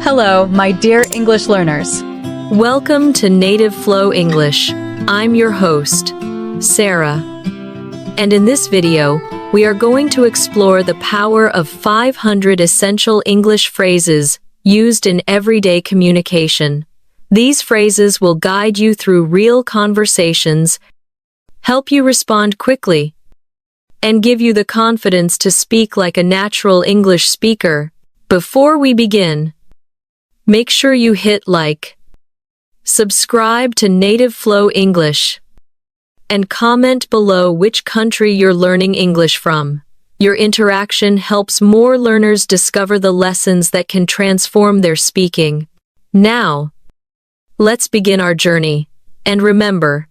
Hello, my dear English learners. Welcome to Native Flow English. I'm your host, Sarah. And in this video, we are going to explore the power of 500 essential English phrases used in everyday communication. These phrases will guide you through real conversations, help you respond quickly, and give you the confidence to speak like a natural English speaker. Before we begin, make sure you hit like, subscribe to Native Flow English, and comment below which country you're learning English from. Your interaction helps more learners discover the lessons that can transform their speaking. Now, let's begin our journey. And remember,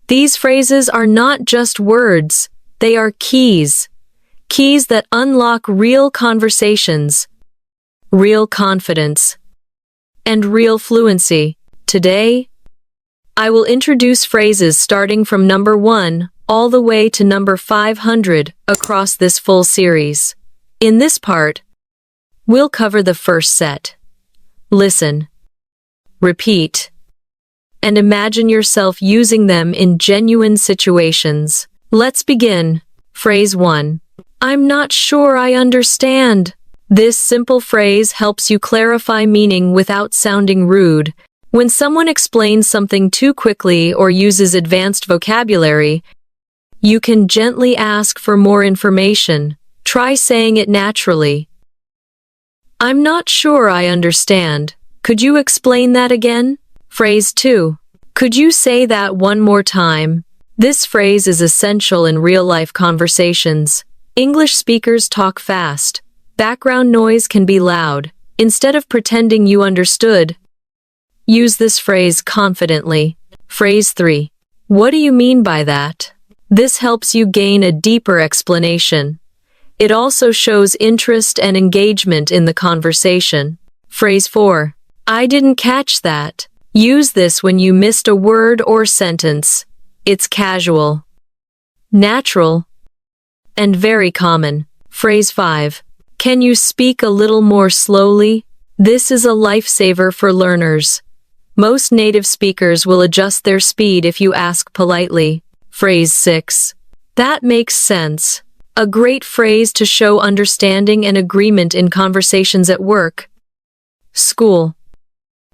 these phrases are not just words, they are keys. Keys that unlock real conversations, real confidence, and real fluency. Today, I will introduce phrases starting from number 1 all the way to number 500 across this full series. In this part, we'll cover the first set. Listen, repeat, and imagine yourself using them in genuine situations. Let's begin. Phrase 1. I'm not sure I understand. This simple phrase helps you clarify meaning without sounding rude. When someone explains something too quickly or uses advanced vocabulary, you can gently ask for more information. Try saying it naturally. I'm not sure I understand. Could you explain that again? Phrase 2. Could you say that one more time? This phrase is essential in real-life conversations. English speakers talk fast. Background noise can be loud. Instead of pretending you understood, use this phrase confidently. Phrase 3. What do you mean by that? This helps you gain a deeper explanation. It also shows interest and engagement in the conversation. Phrase 4. I didn't catch that. Use this when you missed a word or sentence. It's casual, natural, and very common. Phrase 5. Can you speak a little more slowly? This is a lifesaver for learners. Most native speakers will adjust their speed if you ask politely. Phrase 6. That makes sense. A great phrase to show understanding and agreement in conversations at work, school,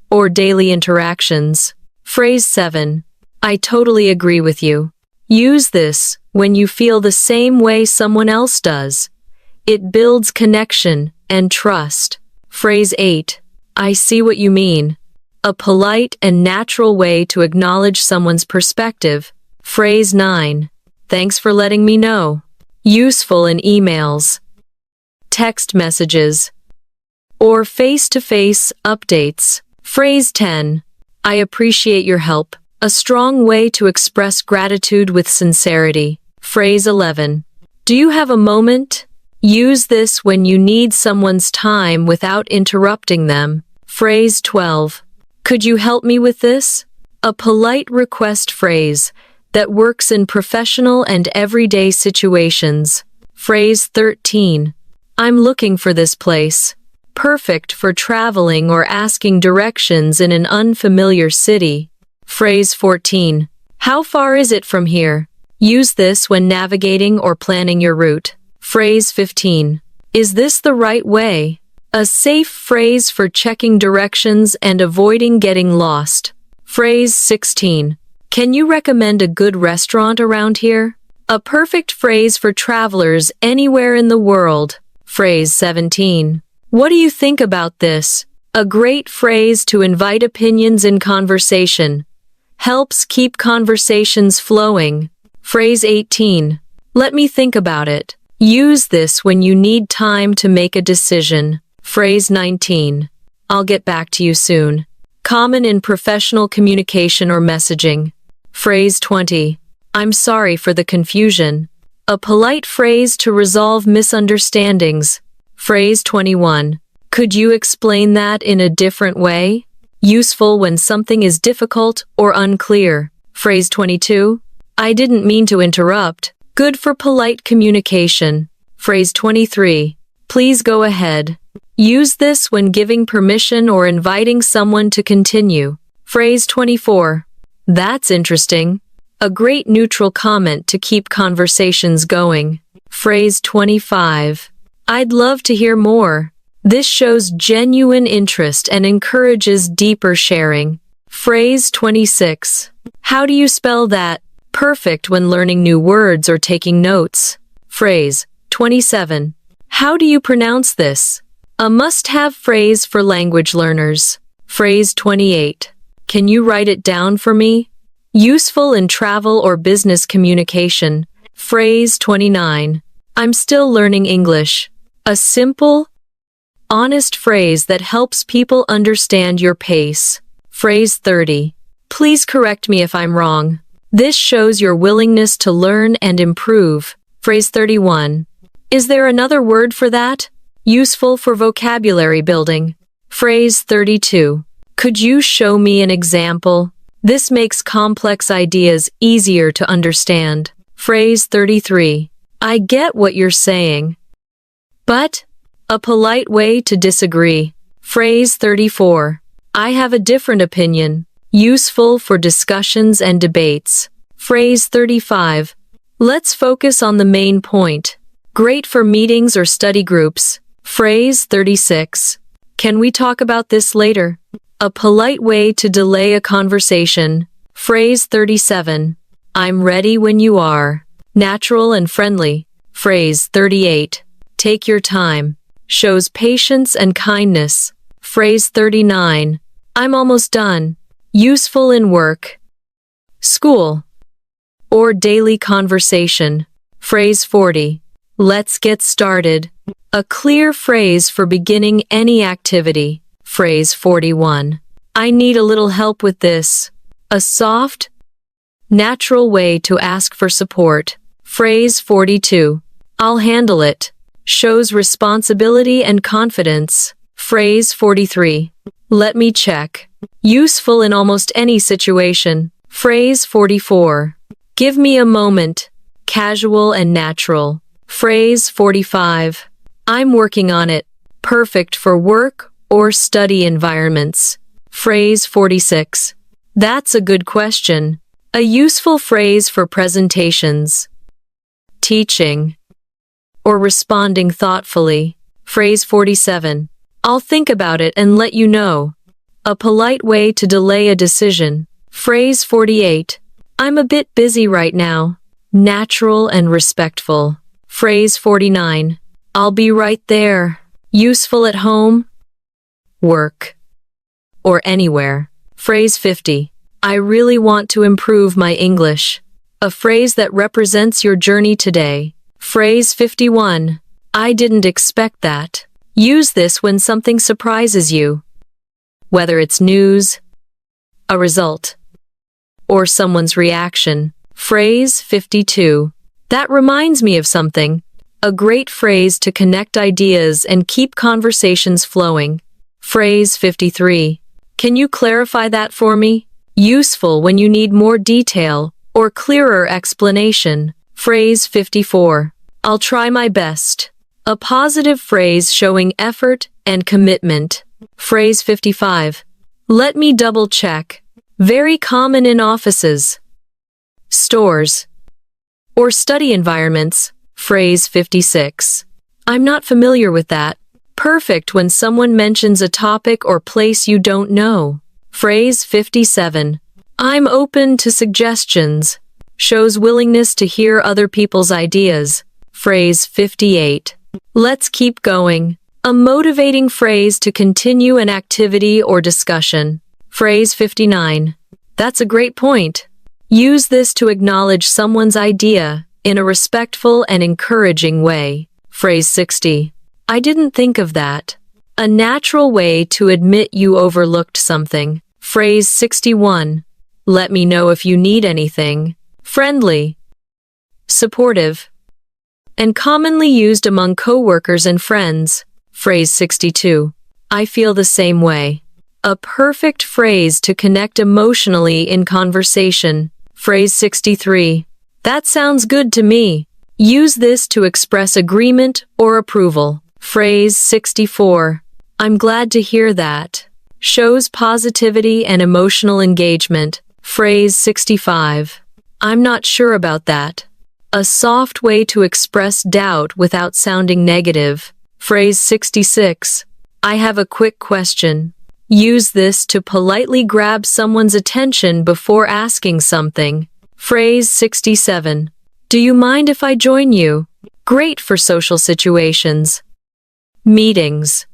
or daily interactions. Phrase 7. I totally agree with you. Use this when you feel the same way someone else does. It builds connection and trust. Phrase 8. I see what you mean. A polite and natural way to acknowledge someone's perspective. Phrase 9. Thanks for letting me know. Useful in emails, text messages, or face-to-face updates. Phrase 10. I appreciate your help. A strong way to express gratitude with sincerity. Phrase 11. Do you have a moment? Use this when you need someone's time without interrupting them. Phrase 12. Could you help me with this? A polite request phrase that works in professional and everyday situations. Phrase 13. I'm looking for this place. Perfect for traveling or asking directions in an unfamiliar city. Phrase 14. How far is it from here? Use this when navigating or planning your route. Phrase 15. Is this the right way? A safe phrase for checking directions and avoiding getting lost. Phrase 16. Can you recommend a good restaurant around here? A perfect phrase for travelers anywhere in the world. Phrase 17. What do you think about this? A great phrase to invite opinions in conversation. Helps keep conversations flowing. Phrase 18. Let me think about it. Use this when you need time to make a decision. Phrase 19. I'll get back to you soon. Common in professional communication or messaging. Phrase 20. I'm sorry for the confusion. A polite phrase to resolve misunderstandings. Phrase 21. Could you explain that in a different way? Useful when something is difficult or unclear. Phrase 22. I didn't mean to interrupt. Good for polite communication. Phrase 23. Please go ahead. Use this when giving permission or inviting someone to continue. Phrase 24. That's interesting. A great neutral comment to keep conversations going. Phrase 25. I'd love to hear more. This shows genuine interest and encourages deeper sharing. Phrase 26. How do you spell that? Perfect when learning new words or taking notes. Phrase 27. How do you pronounce this? A must-have phrase for language learners. Phrase 28. Can you write it down for me? Useful in travel or business communication. Phrase 29. I'm still learning English. A simple, honest phrase that helps people understand your pace. Phrase 30. Please correct me if I'm wrong. This shows your willingness to learn and improve. Phrase 31. Is there another word for that? Useful for vocabulary building. Phrase 32. Could you show me an example? This makes complex ideas easier to understand. Phrase 33. I get what you're saying. But, a polite way to disagree. Phrase 34. I have a different opinion. Useful for discussions and debates. Phrase 35. Let's focus on the main point. Great for meetings or study groups. Phrase 36. Can we talk about this later? A polite way to delay a conversation. Phrase 37. I'm ready when you are. Natural and friendly. Phrase 38. Take your time. Shows patience and kindness. Phrase 39. I'm almost done. Useful in work, school, or daily conversation. Phrase 40. Let's get started. A clear phrase for beginning any activity. Phrase 41. I need a little help with this. A soft, natural way to ask for support. Phrase 42. I'll handle it. Shows responsibility and confidence. Phrase 43. Let me check. Useful in almost any situation. Phrase 44. Give me a moment. Casual and natural. Phrase 45. I'm working on it. Perfect for work or study environments. Phrase 46. That's a good question. A useful phrase for presentations, teaching, or responding thoughtfully. Phrase 47. I'll think about it and let you know. A polite way to delay a decision. Phrase 48. I'm a bit busy right now. Natural and respectful. Phrase 49. I'll be right there. Useful at home, work, or anywhere. Phrase 50. I really want to improve my English. A phrase that represents your journey today. Phrase 51. I didn't expect that. Use this when something surprises you. Whether it's news, a result, or someone's reaction. Phrase 52. That reminds me of something. A great phrase to connect ideas and keep conversations flowing. Phrase 53. Can you clarify that for me? Useful when you need more detail or clearer explanation. Phrase 54. I'll try my best. A positive phrase showing effort and commitment. Phrase 55. Let me double check. Very common in offices, stores, or study environments. Phrase 56. I'm not familiar with that. Perfect when someone mentions a topic or place you don't know. Phrase 57. I'm open to suggestions. Shows willingness to hear other people's ideas. Phrase 58. Let's keep going. A motivating phrase to continue an activity or discussion. Phrase 59. That's a great point. Use this to acknowledge someone's idea in a respectful and encouraging way. Phrase 60. I didn't think of that. A natural way to admit you overlooked something. Phrase 61. Let me know if you need anything. Friendly, supportive, and commonly used among coworkers and friends. Phrase 62. I feel the same way. A perfect phrase to connect emotionally in conversation. Phrase 63. That sounds good to me. Use this to express agreement or approval. Phrase 64. I'm glad to hear that. Shows positivity and emotional engagement. Phrase 65. I'm not sure about that. A soft way to express doubt without sounding negative. Phrase 66. I have a quick question. Use this to politely grab someone's attention before asking something. Phrase 67. Do you mind if I join you? Great for social situations, meetings,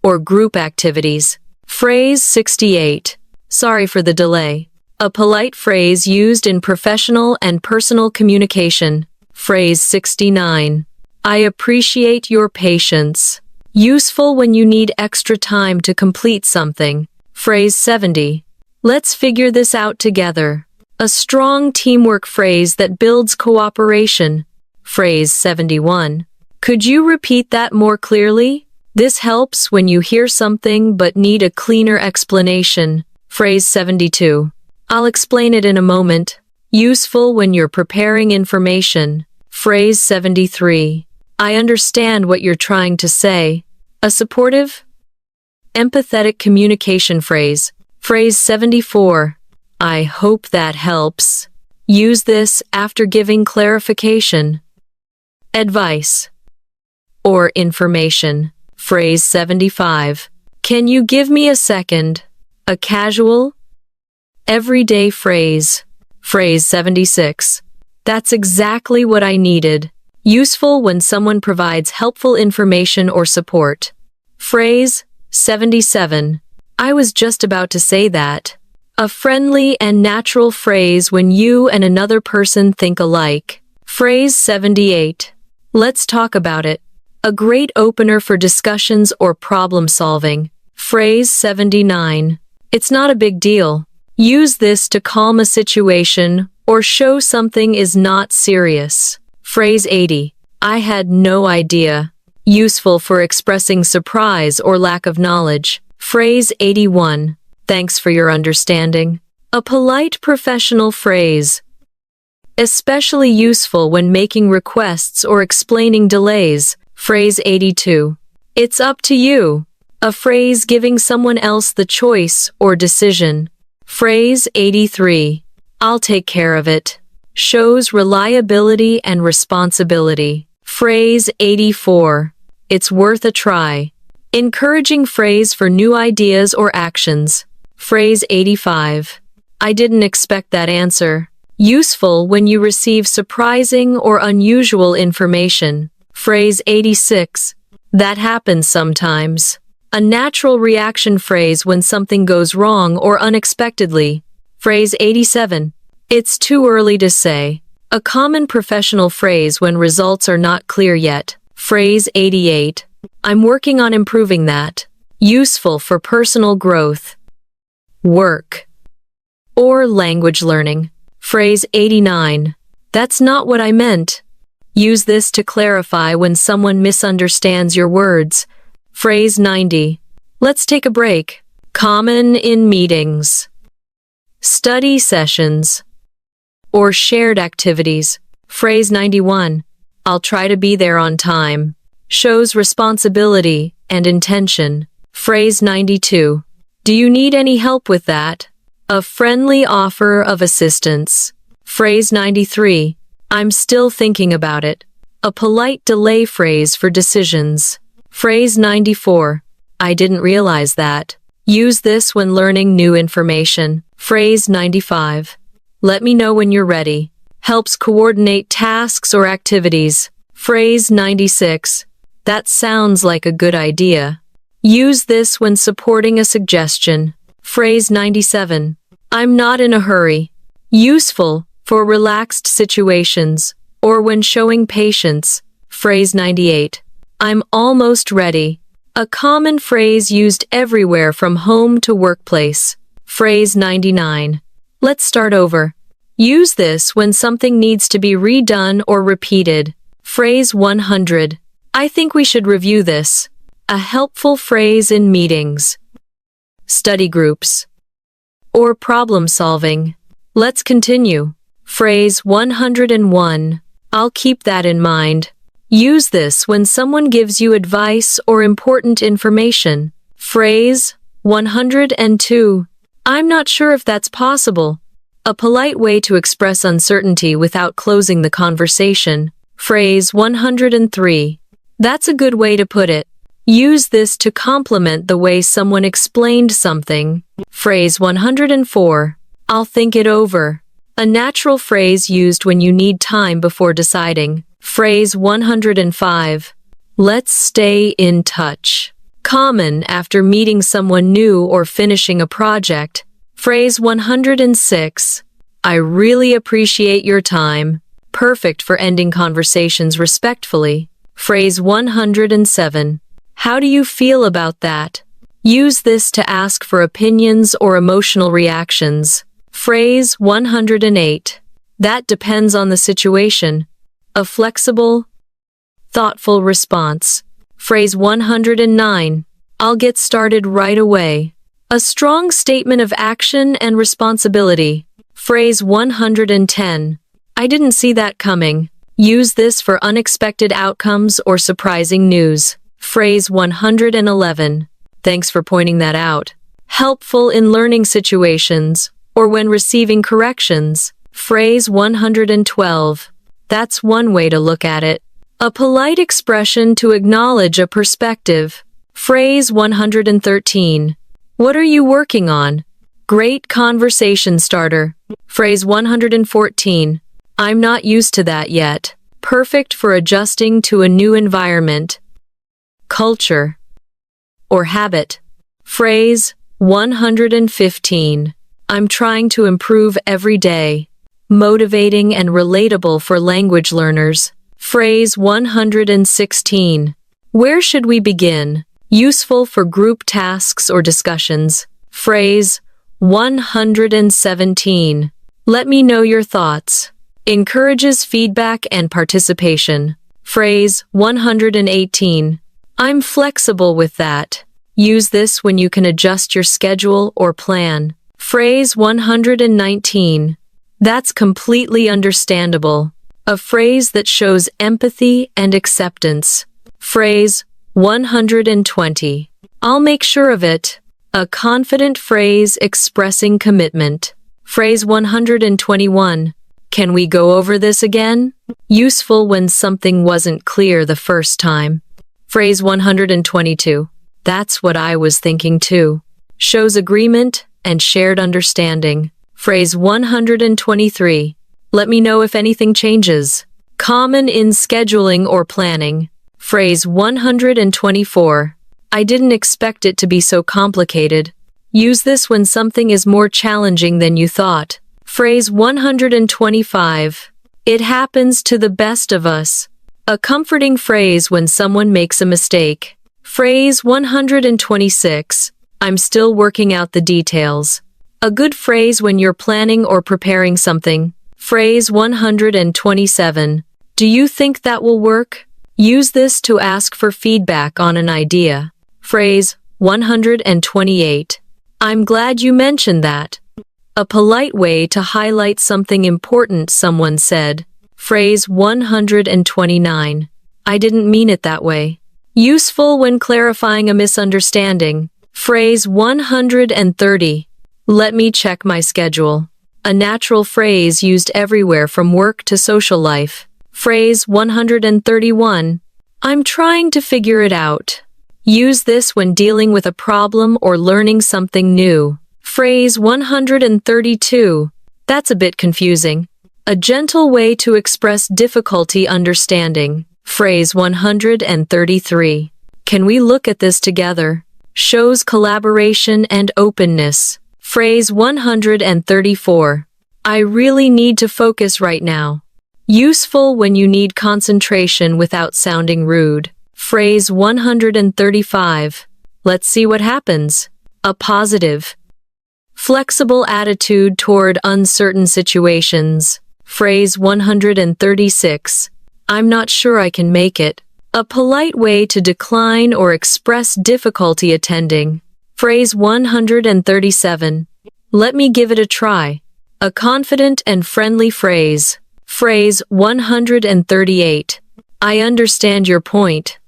or group activities. Phrase 68. Sorry for the delay. A polite phrase used in professional and personal communication. Phrase 69. I appreciate your patience. Useful when you need extra time to complete something. Phrase 70. Let's figure this out together. A strong teamwork phrase that builds cooperation. Phrase 71. Could you repeat that more clearly? This helps when you hear something but need a cleaner explanation. Phrase 72. I'll explain it in a moment. Useful when you're preparing information. Phrase 73. I understand what you're trying to say. A supportive, empathetic communication phrase. Phrase 74. I hope that helps. Use this after giving clarification, advice, or information. Phrase 75. Can you give me a second? A casual, everyday phrase. Phrase 76. That's exactly what I needed. Useful when someone provides helpful information or support. Phrase 77. I was just about to say that. A friendly and natural phrase when you and another person think alike. Phrase 78. Let's talk about it. A great opener for discussions or problem solving. Phrase 79. It's not a big deal. Use this to calm a situation or show something is not serious. Phrase 80. I had no idea. Useful for expressing surprise or lack of knowledge. Phrase 81. Thanks for your understanding. A polite professional phrase. Especially useful when making requests or explaining delays. Phrase 82. It's up to you. A phrase giving someone else the choice or decision. Phrase 83. I'll take care of it. Shows reliability and responsibility. Phrase 84. It's worth a try. Encouraging phrase for new ideas or actions. Phrase 85. I didn't expect that answer. Useful when you receive surprising or unusual information. Phrase 86. That happens sometimes. A natural reaction phrase when something goes wrong or unexpectedly. Phrase 87. It's too early to say. A common professional phrase when results are not clear yet. Phrase 88. I'm working on improving that. Useful for personal growth, work, or language learning. Phrase 89. That's not what I meant. Use this to clarify when someone misunderstands your words. Phrase 90. Let's take a break. Common in meetings, study sessions, or shared activities. Phrase 91. I'll try to be there on time. Shows responsibility and intention. Phrase 92. Do you need any help with that? A friendly offer of assistance. Phrase 93. I'm still thinking about it. A polite delay phrase for decisions. Phrase 94. I didn't realize that. Use this when learning new information. Phrase 95. Let me know when you're ready. Helps coordinate tasks or activities. Phrase 96. That sounds like a good idea. Use this when supporting a suggestion. Phrase 97. I'm not in a hurry. Useful for relaxed situations or when showing patience. Phrase 98. I'm almost ready. A common phrase used everywhere from home to workplace. Phrase 99. Let's start over. Use this when something needs to be redone or repeated. Phrase 100. I think we should review this. A helpful phrase in meetings, study groups, or problem solving. Let's continue. Phrase 101. I'll keep that in mind. Use this when someone gives you advice or important information. Phrase 102. I'm not sure if that's possible. A polite way to express uncertainty without closing the conversation. Phrase 103. That's a good way to put it. Use this to compliment the way someone explained something. Phrase 104. I'll think it over. A natural phrase used when you need time before deciding. Phrase 105. Let's stay in touch. Common after meeting someone new or finishing a project. Phrase 106. I really appreciate your time. Perfect for ending conversations respectfully. Phrase 107. How do you feel about that? Use this to ask for opinions or emotional reactions. Phrase 108. That depends on the situation. A flexible, thoughtful response. Phrase 109. I'll get started right away. A strong statement of action and responsibility. Phrase 110. I didn't see that coming. Use this for unexpected outcomes or surprising news. Phrase 111. Thanks for pointing that out. Helpful in learning situations or when receiving corrections. Phrase 112. That's one way to look at it. A polite expression to acknowledge a perspective. Phrase 113. What are you working on? Great conversation starter. Phrase 114. I'm not used to that yet. Perfect for adjusting to a new environment, culture, or habit. Phrase 115. I'm trying to improve every day. Motivating and relatable for language learners. Phrase 116. Where should we begin? Useful for group tasks or discussions. Phrase 117. Let me know your thoughts. Encourages feedback and participation. Phrase 118. I'm flexible with that. Use this when you can adjust your schedule or plan. Phrase 119. That's completely understandable. A phrase that shows empathy and acceptance. Phrase 120. I'll make sure of it. A confident phrase expressing commitment. Phrase 121. Can we go over this again? Useful when something wasn't clear the first time. Phrase 122. That's what I was thinking too. Shows agreement and shared understanding. Phrase 123. Let me know if anything changes. Common in scheduling or planning. Phrase 124. I didn't expect it to be so complicated. Use this when something is more challenging than you thought. Phrase 125. It happens to the best of us. A comforting phrase when someone makes a mistake. Phrase 126. I'm still working out the details. A good phrase when you're planning or preparing something. Phrase 127. Do you think that will work? Use this to ask for feedback on an idea. Phrase 128. I'm glad you mentioned that. A polite way to highlight something important someone said. Phrase 129. I didn't mean it that way. Useful when clarifying a misunderstanding. Phrase 130. Let me check my schedule. A natural phrase used everywhere from work to social life. Phrase 131. I'm trying to figure it out. Use this when dealing with a problem or learning something new. Phrase 132. That's a bit confusing. A gentle way to express difficulty understanding. Phrase 133. Can we look at this together? Shows collaboration and openness. Phrase 134. I really need to focus right now. Useful when you need concentration without sounding rude. Phrase 135. Let's see what happens. A positive, flexible attitude toward uncertain situations. Phrase 136. I'm not sure I can make it. A polite way to decline or express difficulty attending. Phrase 137. Let me give it a try. A confident and friendly phrase. Phrase 138. I understand your point.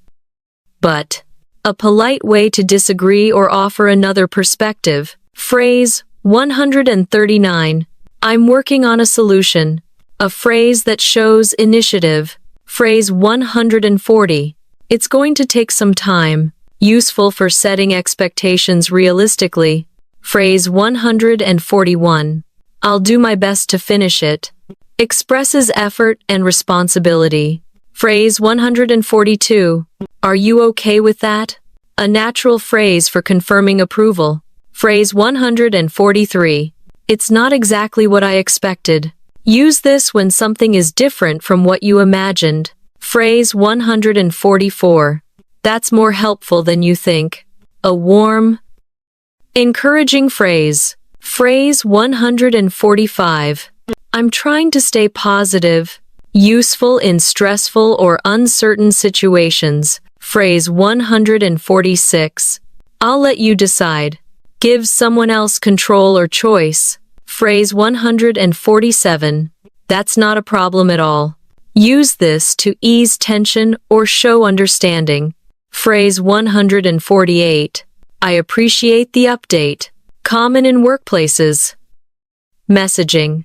But a polite way to disagree or offer another perspective. Phrase 139. I'm working on a solution. A phrase that shows initiative. Phrase 140. It's going to take some time. Useful for setting expectations realistically. Phrase 141. I'll do my best to finish it. Expresses effort and responsibility. Phrase 142. Are you okay with that? A natural phrase for confirming approval. Phrase 143. It's not exactly what I expected. Use this when something is different from what you imagined. Phrase 144. That's more helpful than you think. A warm, encouraging phrase. Phrase 145. I'm trying to stay positive. Useful in stressful or uncertain situations. Phrase 146. I'll let you decide. Gives someone else control or choice. Phrase 147. That's not a problem at all. Use this to ease tension or show understanding. Phrase 148. I appreciate the update. Common in workplaces. Messaging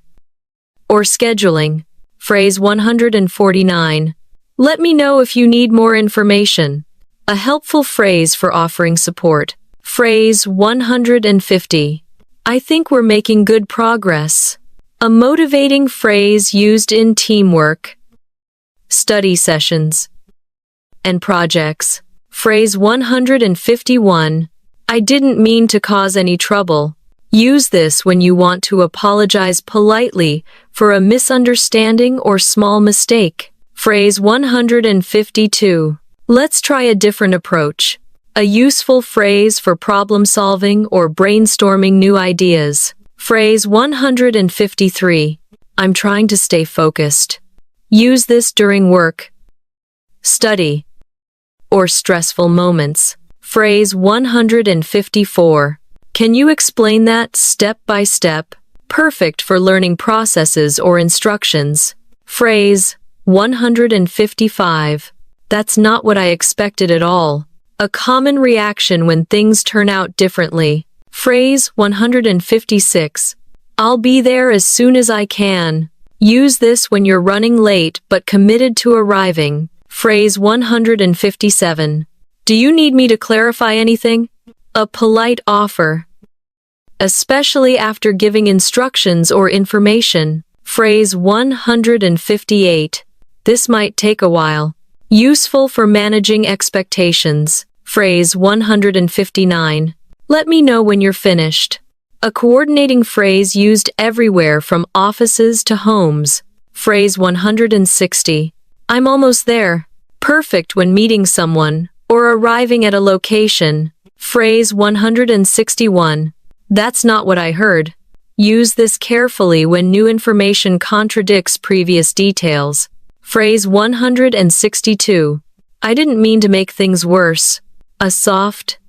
or scheduling. Phrase 149. Let me know if you need more information. A helpful phrase for offering support. Phrase 150. I think we're making good progress. A motivating phrase used in teamwork, study sessions, and projects. Phrase 151. I didn't mean to cause any trouble. Use this when you want to apologize politely for a misunderstanding or small mistake. Phrase 152. Let's try a different approach. A useful phrase for problem solving or brainstorming new ideas. Phrase 153. I'm trying to stay focused. Use this during work, study, or stressful moments. Phrase 154. Can you explain that step by step? Perfect for learning processes or instructions. Phrase 155. That's not what I expected at all. A common reaction when things turn out differently. Phrase 156. I'll be there as soon as I can. Use this when you're running late but committed to arriving. Phrase 157. Do you need me to clarify anything? A polite offer, especially after giving instructions or information. Phrase 158. This might take a while. Useful for managing expectations. Phrase 159. Let me know when you're finished. A coordinating phrase used everywhere from offices to homes. Phrase 160. I'm almost there. Perfect when meeting someone or arriving at a location. Phrase 161. That's not what I heard. Use this carefully when new information contradicts previous details. Phrase 162. I didn't mean to make things worse. A soft,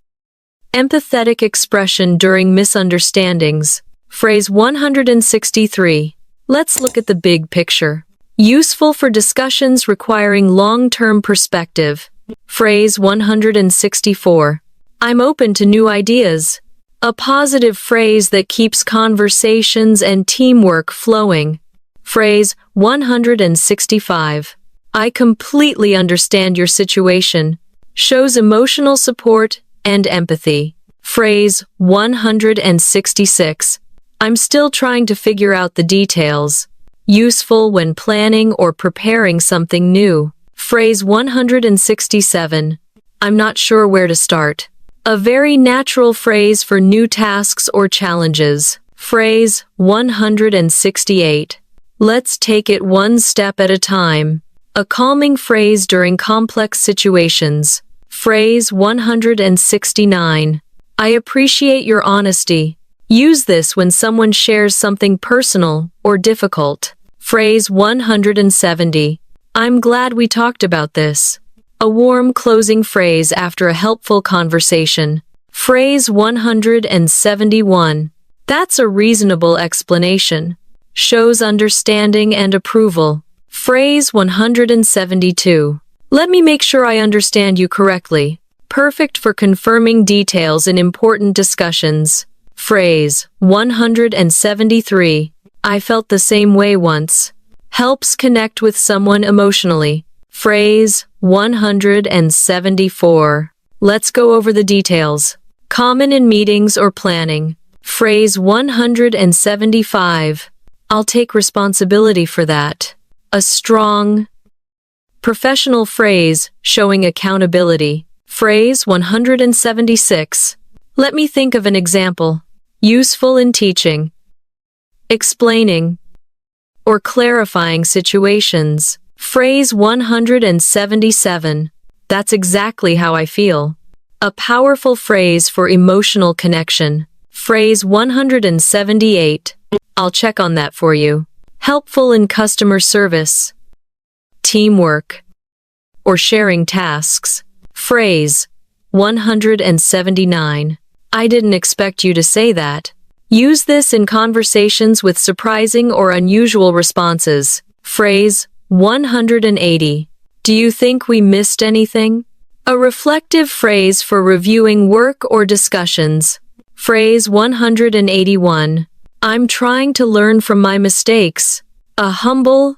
empathetic expression during misunderstandings. Phrase 163. Let's look at the big picture. Useful for discussions requiring long-term perspective. Phrase 164. I'm open to new ideas. A positive phrase that keeps conversations and teamwork flowing. Phrase 165. I completely understand your situation. Shows emotional support and empathy. Phrase 166. I'm still trying to figure out the details. Useful when planning or preparing something new. Phrase 167. I'm not sure where to start. A very natural phrase for new tasks or challenges. Phrase 168. Let's take it one step at a time. A calming phrase during complex situations. Phrase 169. I appreciate your honesty. Use this when someone shares something personal or difficult. Phrase 170. I'm glad we talked about this. A warm closing phrase after a helpful conversation. Phrase 171. That's a reasonable explanation. Shows understanding and approval. Phrase 172. Let me make sure I understand you correctly. Perfect for confirming details in important discussions. Phrase 173. I felt the same way once. Helps connect with someone emotionally. Phrase 174. Let's go over the details. Common in meetings or planning. Phrase 175. I'll take responsibility for that. A strong, professional phrase showing accountability. Phrase 176. Let me think of an example. Useful in teaching, explaining, or clarifying situations. Phrase 177. That's exactly how I feel. A powerful phrase for emotional connection. Phrase 178. I'll check on that for you. Helpful in customer service, teamwork, or sharing tasks. Phrase 179. I didn't expect you to say that. Use this in conversations with surprising or unusual responses. Phrase 180. Do you think we missed anything? A reflective phrase for reviewing work or discussions. Phrase 181. I'm trying to learn from my mistakes. A humble,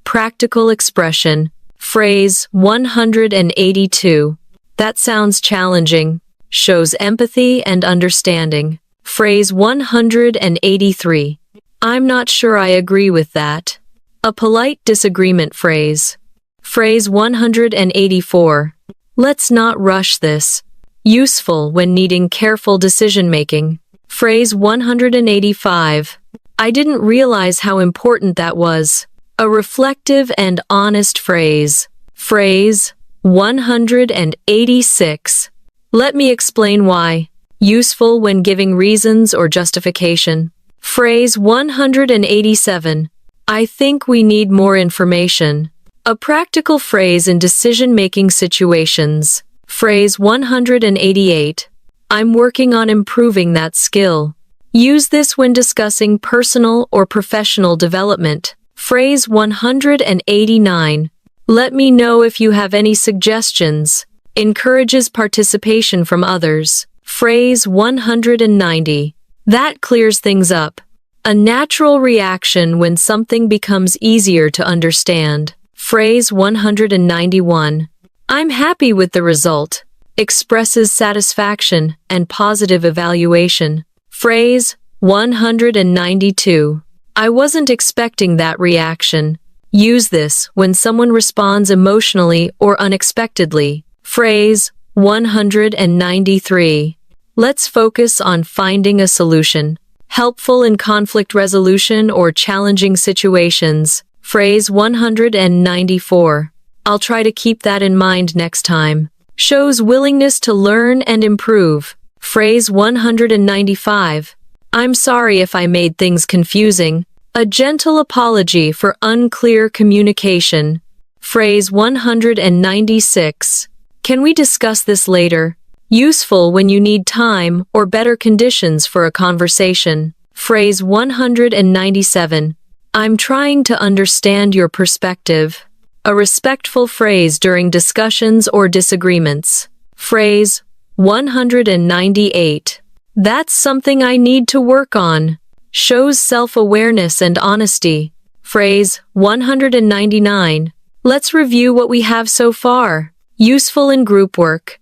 practical expression. Phrase 182. That sounds challenging. Shows empathy and understanding. Phrase 183. I'm not sure I agree with that. A polite disagreement phrase. Phrase 184. Let's not rush this. Useful when needing careful decision-making. Phrase 185. I didn't realize how important that was. A reflective and honest phrase. Phrase 186. Let me explain why. Useful when giving reasons or justification. Phrase 187. I think we need more information. A practical phrase in decision-making situations. Phrase 188. I'm working on improving that skill. Use this when discussing personal or professional development. Phrase 189. Let me know if you have any suggestions. Encourages participation from others. Phrase 190. That clears things up. A natural reaction when something becomes easier to understand. Phrase 191. I'm happy with the result. Expresses satisfaction and positive evaluation. Phrase 192. I wasn't expecting that reaction. Use this when someone responds emotionally or unexpectedly. Phrase 193. Let's focus on finding a solution. Helpful in conflict resolution or challenging situations. Phrase 194. I'll try to keep that in mind next time. Shows willingness to learn and improve. Phrase 195. I'm sorry if I made things confusing. A gentle apology for unclear communication. Phrase 196. Can we discuss this later? Useful when you need time or better conditions for a conversation. Phrase 197. I'm trying to understand your perspective. A respectful phrase during discussions or disagreements. Phrase 198. That's something I need to work on. Shows self-awareness and honesty. Phrase 199. Let's review what we have so far. Useful in group work,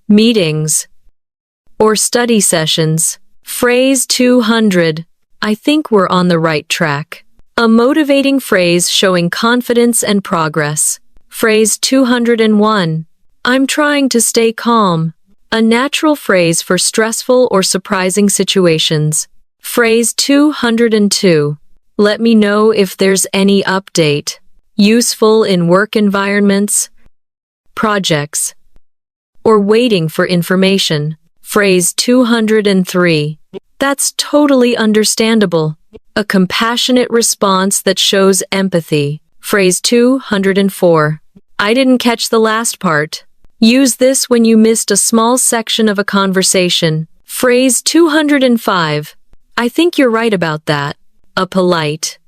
meetings, or study sessions. Phrase 200. I think we're on the right track. A motivating phrase showing confidence and progress. Phrase 201. I'm trying to stay calm. A natural phrase for stressful or surprising situations. Phrase 202. Let me know if there's any update. Useful in work environments, projects, or waiting for information. Phrase 203. That's totally understandable. A compassionate response that shows empathy. Phrase 204. I didn't catch the last part. Use this when you missed a small section of a conversation. Phrase 205. I think you're right about that. A polite,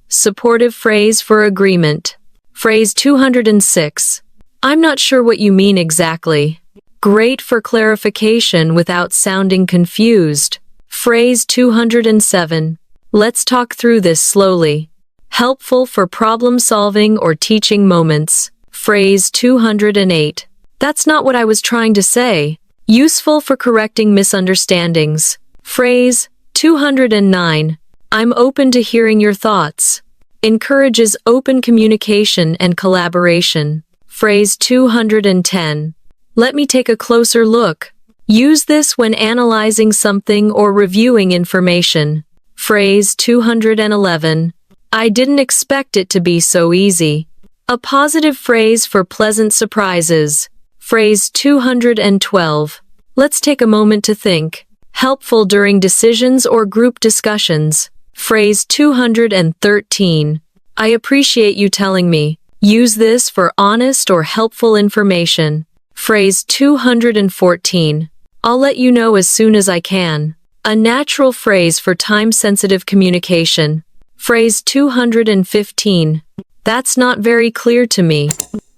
supportive phrase for agreement. Phrase 206. I'm not sure what you mean exactly. Great for clarification without sounding confused. Phrase 207. Let's talk through this slowly. Helpful for problem-solving or teaching moments. Phrase 208. That's not what I was trying to say. Useful for correcting misunderstandings. Phrase 209. I'm open to hearing your thoughts. Encourages open communication and collaboration. Phrase 210. Let me take a closer look. Use this when analyzing something or reviewing information. Phrase 211. I didn't expect it to be so easy. A positive phrase for pleasant surprises. Phrase 212. Let's take a moment to think. Helpful during decisions or group discussions. Phrase 213. I appreciate you telling me. Use this for honest or helpful information. Phrase 214. I'll let you know as soon as I can. A natural phrase for time-sensitive communication. Phrase 215. That's not very clear to me.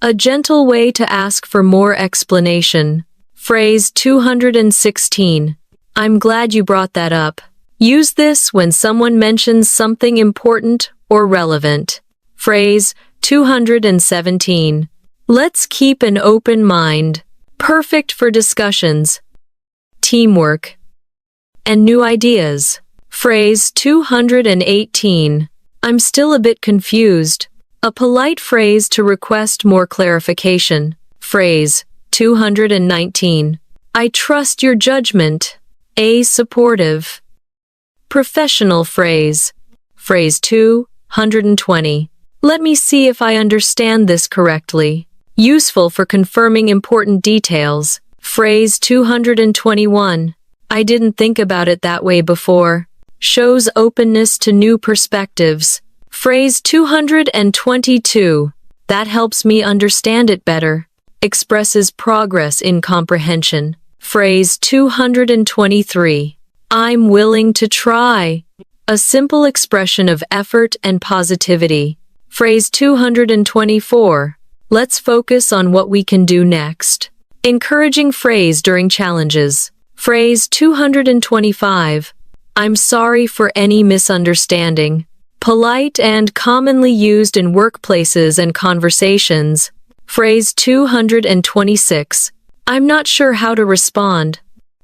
A gentle way to ask for more explanation. Phrase 216. I'm glad you brought that up. Use this when someone mentions something important or relevant. Phrase 217. Let's keep an open mind. Perfect for discussions, teamwork, and new ideas. Phrase 218. I'm still a bit confused. A polite phrase to request more clarification. Phrase 219. I trust your judgment. A supportive. Professional phrase. Phrase 220. Let me see if I understand this correctly. Useful for confirming important details. Phrase 221. I didn't think about it that way before. Shows openness to new perspectives. Phrase 222. That helps me understand it better. Expresses progress in comprehension. Phrase 223. I'm willing to try. A simple expression of effort and positivity. Phrase 224. Let's focus on what we can do next. Encouraging phrase during challenges. Phrase 225. I'm sorry for any misunderstanding. Polite and commonly used in workplaces and conversations. Phrase 226. I'm not sure how to respond.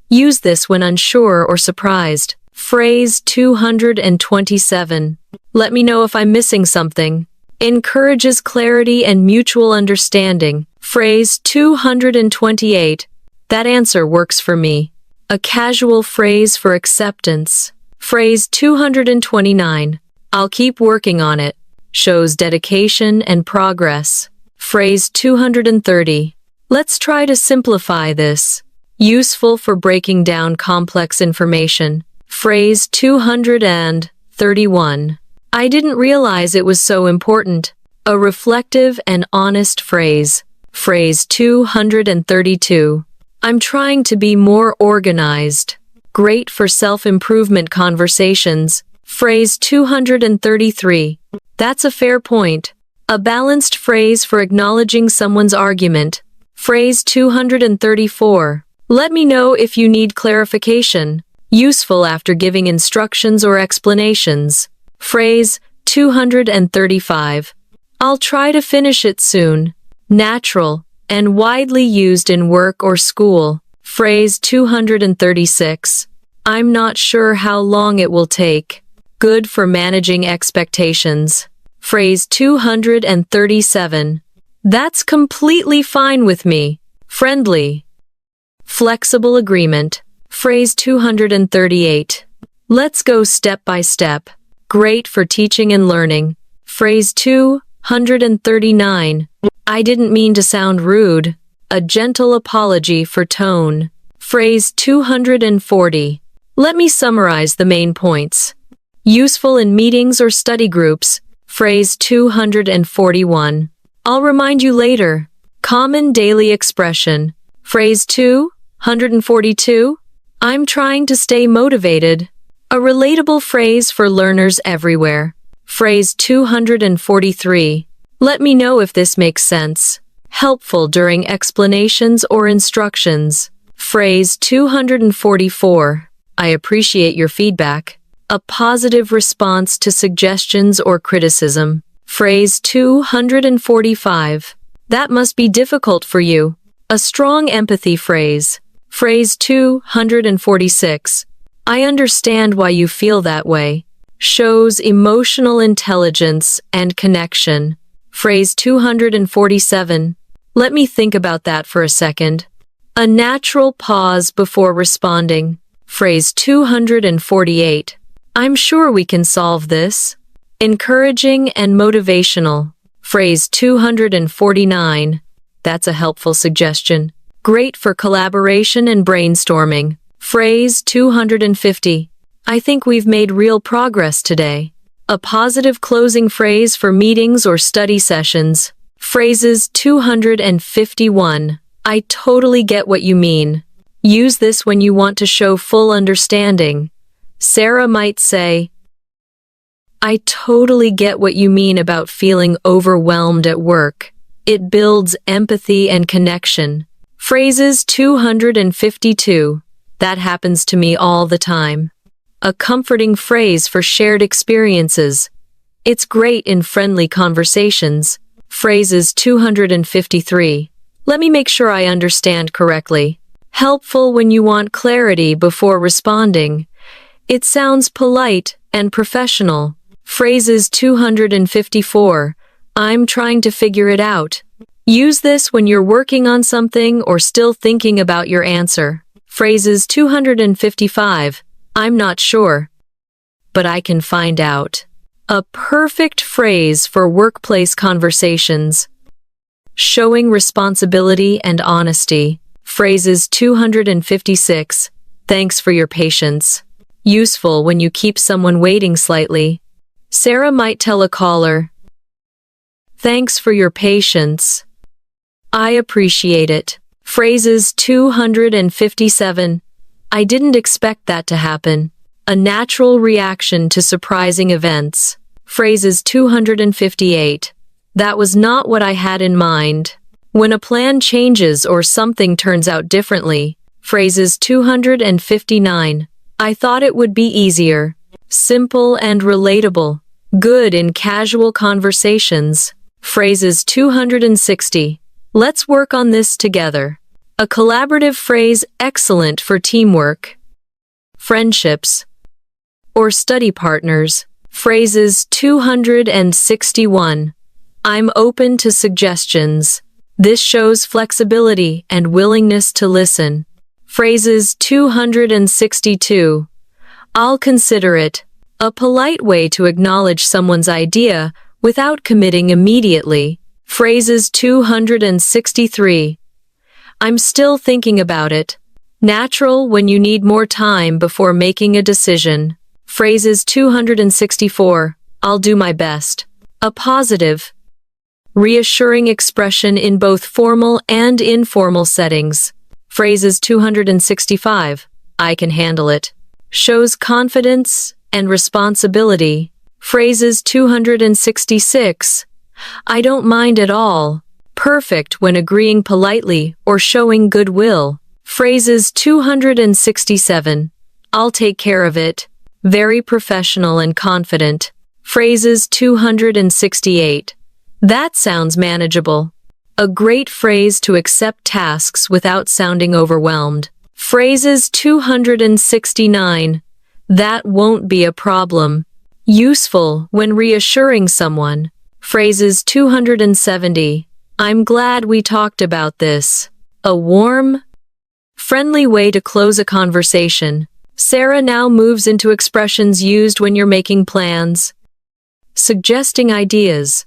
Use this when unsure or surprised. Phrase 227. Let me know if I'm missing something. Encourages clarity and mutual understanding. Phrase 228. That answer works for me. A casual phrase for acceptance. Phrase 229. I'll keep working on it. Shows dedication and progress. Phrase 230. Let's try to simplify this. Useful for breaking down complex information. Phrase 231. I didn't realize it was so important. A reflective and honest phrase. Phrase 232. I'm trying to be more organized. Great for self-improvement conversations. Phrase 233. That's a fair point. A balanced phrase for acknowledging someone's argument. Phrase 234. Let me know if you need clarification. Useful after giving instructions or explanations. Phrase 235. I'll try to finish it soon. Natural and widely used in work or school. Phrase 236. I'm not sure how long it will take. Good for managing expectations. Phrase 237. That's completely fine with me. Friendly. Flexible agreement. Phrase 238. Let's go step by step. Great for teaching and learning. Phrase 239. I didn't mean to sound rude. A gentle apology for tone. Phrase 240. Let me summarize the main points. Useful in meetings or study groups. Phrase 241. I'll remind you later. Common daily expression. Phrase 242. I'm trying to stay motivated. A relatable phrase for learners everywhere. Phrase 243. Let me know if this makes sense. Helpful during explanations or instructions. Phrase 244. I appreciate your feedback. A positive response to suggestions or criticism. Phrase 245. That must be difficult for you. A strong empathy phrase. Phrase 246. I understand why you feel that way. Shows emotional intelligence and connection. Phrase 247. Let me think about that for a second. A natural pause before responding. Phrase 248. I'm sure we can solve this. Encouraging and motivational. Phrase 249. That's a helpful suggestion. Great for collaboration and brainstorming. Phrase 250. I think we've made real progress today. A positive closing phrase for meetings or study sessions. Phrases 251. I totally get what you mean. Use this when you want to show full understanding. Sarah might say, I totally get what you mean about feeling overwhelmed at work. It builds empathy and connection. Phrases 252. That happens to me all the time. A comforting phrase for shared experiences. It's great in friendly conversations. Phrases 253. Let me make sure I understand correctly. Helpful when you want clarity before responding. It sounds polite and professional. Phrases 254. I'm trying to figure it out. Use this when you're working on something or still thinking about your answer. Phrases 255. I'm not sure, but I can find out. A perfect phrase for workplace conversations. Showing responsibility and honesty. Phrases 256. Thanks for your patience. Useful when you keep someone waiting slightly. Sarah might tell a caller, thanks for your patience. I appreciate it. Phrases 257. I didn't expect that to happen. A natural reaction to surprising events. Phrases 258. That was not what I had in mind. When a plan changes or something turns out differently. Phrases 259. I thought it would be easier. Simple and relatable. Good in casual conversations. Phrases 260. Let's work on this together. A collaborative phrase excellent for teamwork, friendships, or study partners. Phrases 261. I'm open to suggestions. This shows flexibility and willingness to listen. Phrases 262. I'll consider it. A polite way to acknowledge someone's idea without committing immediately. Phrases 263. I'm still thinking about it. Natural when you need more time before making a decision. Phrases 264. I'll do my best. A positive, reassuring expression in both formal and informal settings. Phrases 265. I can handle it. Shows confidence and responsibility. Phrases 266. I don't mind at all. Perfect when agreeing politely or showing goodwill. Phrases 267. I'll take care of it. Very professional and confident. Phrases 268. That sounds manageable. A great phrase to accept tasks without sounding overwhelmed. Phrases 269. That won't be a problem. Useful when reassuring someone. Phrases 270. I'm glad we talked about this. A warm, friendly way to close a conversation. Sarah now moves into expressions used when you're making plans, suggesting ideas,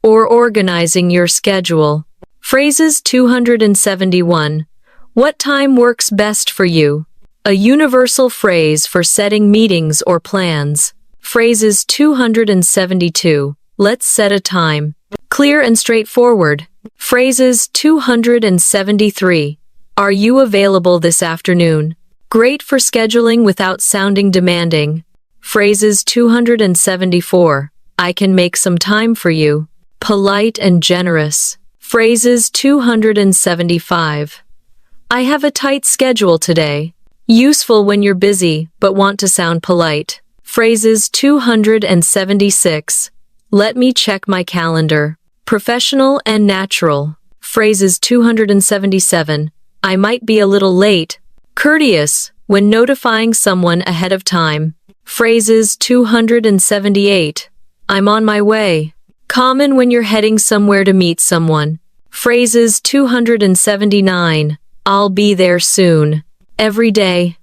or organizing your schedule. Phrases 271. What time works best for you? A universal phrase for setting meetings or plans. Phrases 272. Let's set a time. Clear and straightforward. Phrases 273. Are you available this afternoon? Great for scheduling without sounding demanding. Phrases 274. I can make some time for you. polite and generous. Phrases 275. I have a tight schedule today. Useful when you're busy but want to sound polite. Phrases 276. Let me check my calendar. Professional and natural. Phrases 277. I might be a little late. Courteous when notifying someone ahead of time. Phrases 278. I'm on my way. Common when you're heading somewhere to meet someone. Phrases 279. I'll be there soon. Every day.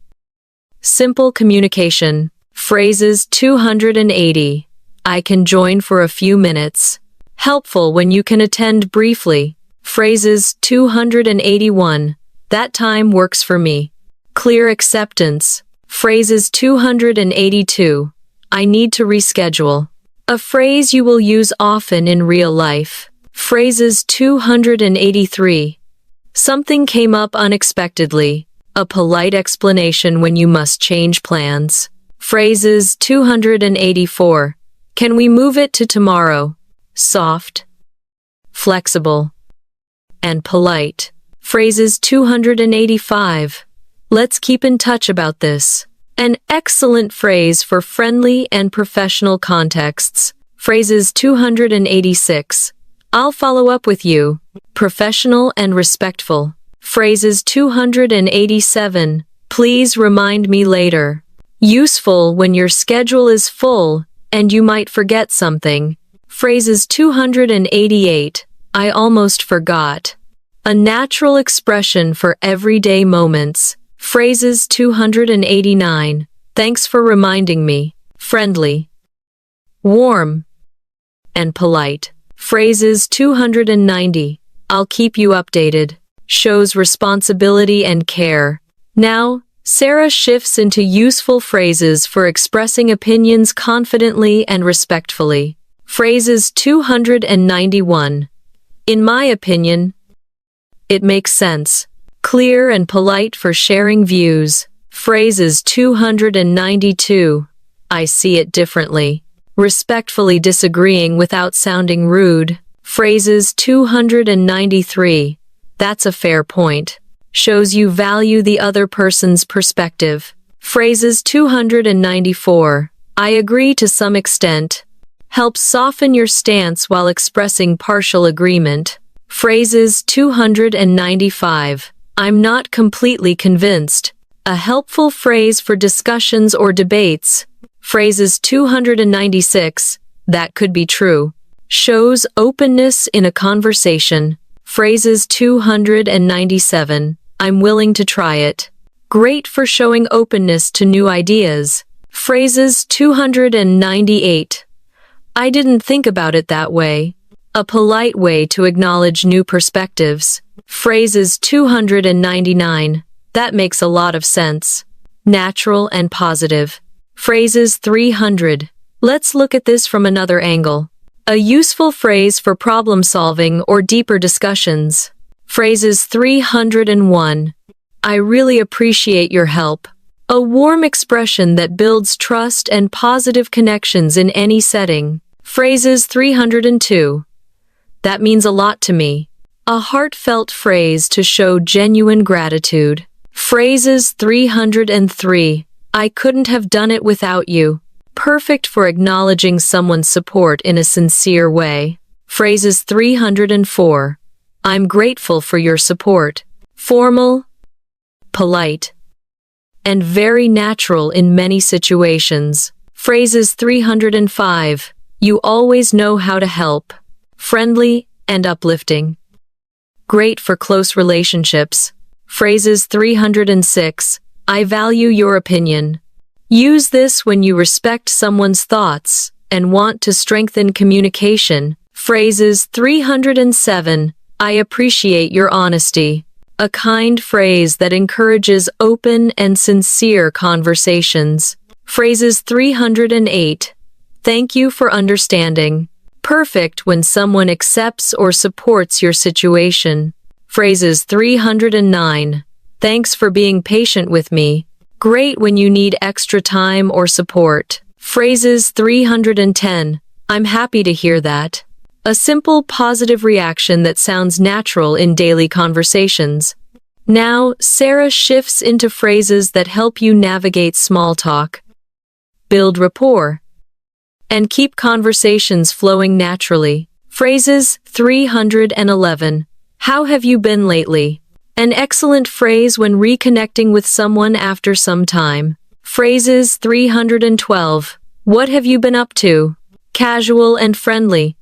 Simple communication. Phrases 280. I can join for a few minutes. Helpful when you can attend briefly. Phrases 281. That time works for me. Clear acceptance. Phrases 282. I need to reschedule. A phrase you will use often in real life. Phrases 283. Something came up unexpectedly. A polite explanation when you must change plans. Phrases 284. Can we move it to tomorrow? Soft, flexible, and polite. Phrases 285. Let's keep in touch about this. An excellent phrase for friendly and professional contexts. Phrases 286. I'll follow up with you. Professional and respectful. Phrases 287. Please remind me later. Useful when your schedule is full and you might forget something. Phrases 288. I almost forgot. A natural expression for everyday moments. Phrases 289. Thanks for reminding me. Friendly, warm, and polite. Phrases 290. I'll keep you updated. Shows responsibility and care. Now, Sarah shifts into useful phrases for expressing opinions confidently and respectfully. Phrases 291. In my opinion, it makes sense. Clear and polite for sharing views. Phrases 292. I see it differently. Respectfully disagreeing without sounding rude. Phrases 293. That's a fair point. Shows you value the other person's perspective. Phrases 294. I agree to some extent. Helps soften your stance while expressing partial agreement. Phrases 295. I'm not completely convinced. A helpful phrase for discussions or debates. Phrases 296. That could be true. Shows openness in a conversation. Phrases 297. I'm willing to try it. Great for showing openness to new ideas. Phrases 298. I didn't think about it that way. A polite way to acknowledge new perspectives. Phrases 299. That makes a lot of sense. Natural and positive. Phrases 300. Let's look at this from another angle. A useful phrase for problem solving or deeper discussions. Phrases 301. I really appreciate your help. A warm expression that builds trust and positive connections in any setting. Phrases 302. That means a lot to me. A heartfelt phrase to show genuine gratitude. Phrases 303. I couldn't have done it without you. Perfect for acknowledging someone's support in a sincere way. Phrases 304. I'm grateful for your support. Formal, polite, and very natural in many situations. Phrases 305. You always know how to help. Friendly and uplifting. Great for close relationships. Phrases 306. I value your opinion. Use this when you respect someone's thoughts and want to strengthen communication. Phrases 307. I appreciate your honesty. A kind phrase that encourages open and sincere conversations. Phrases 308. Thank you for understanding. Perfect when someone accepts or supports your situation. Phrases 309. Thanks for being patient with me. Great when you need extra time or support. Phrases 310. I'm happy to hear that. A simple, positive reaction that sounds natural in daily conversations. Now, Sarah shifts into phrases that help you navigate small talk, build rapport, and keep conversations flowing naturally. Phrases 311. How have you been lately? An excellent phrase when reconnecting with someone after some time. Phrases 312. What have you been up to? Casual and friendly.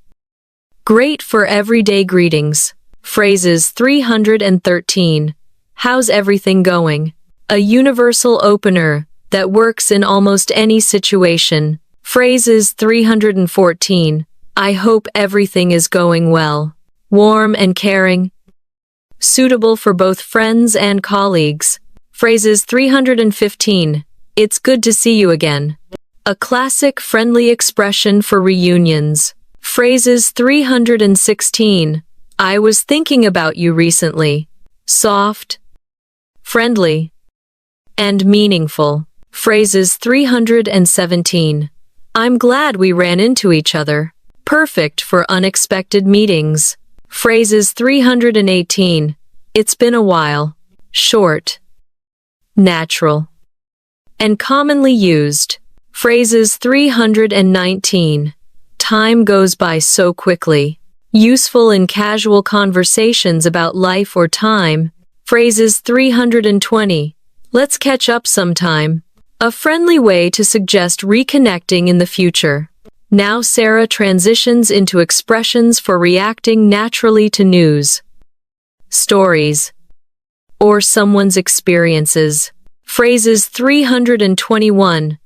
Great for everyday greetings. Phrases 313. How's everything going? A universal opener that works in almost any situation. Phrases 314. I hope everything is going well. Warm and caring. Suitable for both friends and colleagues. Phrases 315. It's good to see you again. A classic friendly expression for reunions. Phrases 316. I was thinking about you recently. Soft, friendly, and meaningful. Phrases 317. I'm glad we ran into each other. Perfect for unexpected meetings. Phrases 318. It's been a while. Short, natural, and commonly used. Phrases 319. Time goes by so quickly. Useful in casual conversations about life or time. Phrases 320. Let's catch up sometime. A friendly way to suggest reconnecting in the future. Now Sarah transitions into expressions for reacting naturally to news, stories, or someone's experiences. Phrases 321.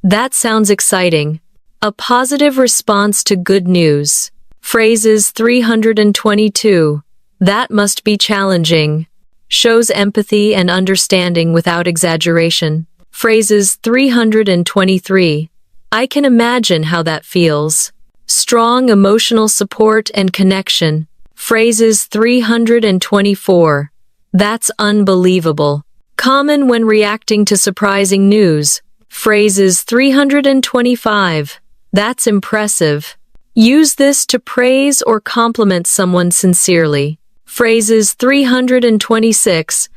That sounds exciting. A positive response to good news. Phrases 322. That must be challenging. Shows empathy and understanding without exaggeration. Phrases 323. I can imagine how that feels. Strong emotional support and connection. Phrases 324. That's unbelievable. Common when reacting to surprising news. Phrases 325. That's impressive. Use this to praise or compliment someone sincerely. Phrases 326.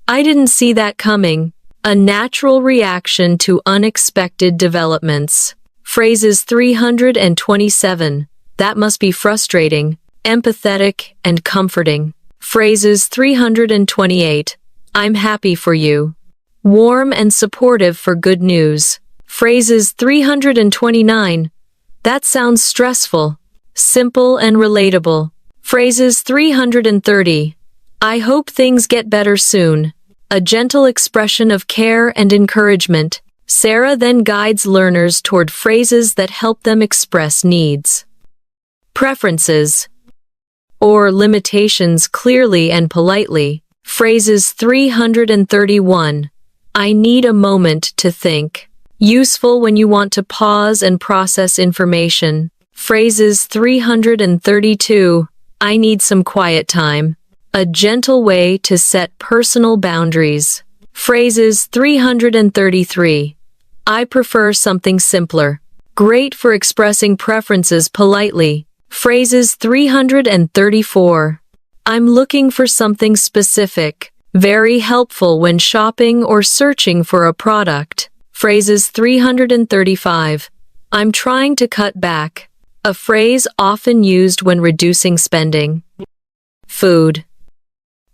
I didn't see that coming. A natural reaction to unexpected developments. Phrases 327. That must be frustrating, empathetic, and comforting. Phrases 328. I'm happy for you. Warm and supportive for good news. Phrases 329. That sounds stressful. Simple and relatable. Phrases 330. I hope things get better soon. A gentle expression of care and encouragement. Sarah then guides learners toward phrases that help them express needs, preferences, or limitations clearly and politely. Phrases 331. I need a moment to think. Useful when you want to pause and process information. Phrases 332. I need some quiet time. A gentle way to set personal boundaries. Phrases 333. I prefer something simpler. Great for expressing preferences politely. Phrases 334. I'm looking for something specific. Very helpful when shopping or searching for a product. Phrases 335. I'm trying to cut back. A phrase often used when reducing spending. Food,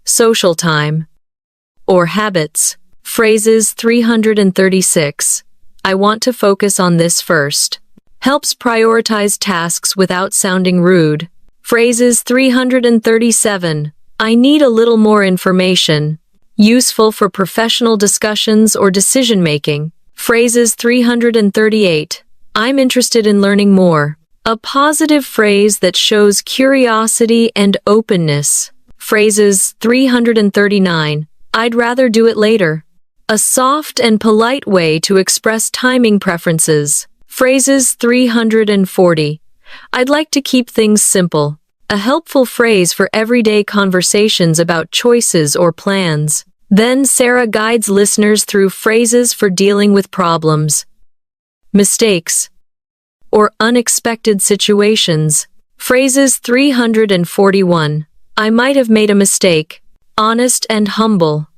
social time, or habits. Phrases 336. I want to focus on this first. Helps prioritize tasks without sounding rude. Phrases 337. I need a little more information. Useful for professional discussions or decision-making. Phrases 338. I'm interested in learning more. A positive phrase that shows curiosity and openness. Phrases 339. I'd rather do it later. A soft and polite way to express timing preferences. Phrases 340. I'd like to keep things simple. A helpful phrase for everyday conversations about choices or plans. Then Sarah guides listeners through phrases for dealing with problems, mistakes, or unexpected situations. Phrases 341. I might have made a mistake. Honest and humble.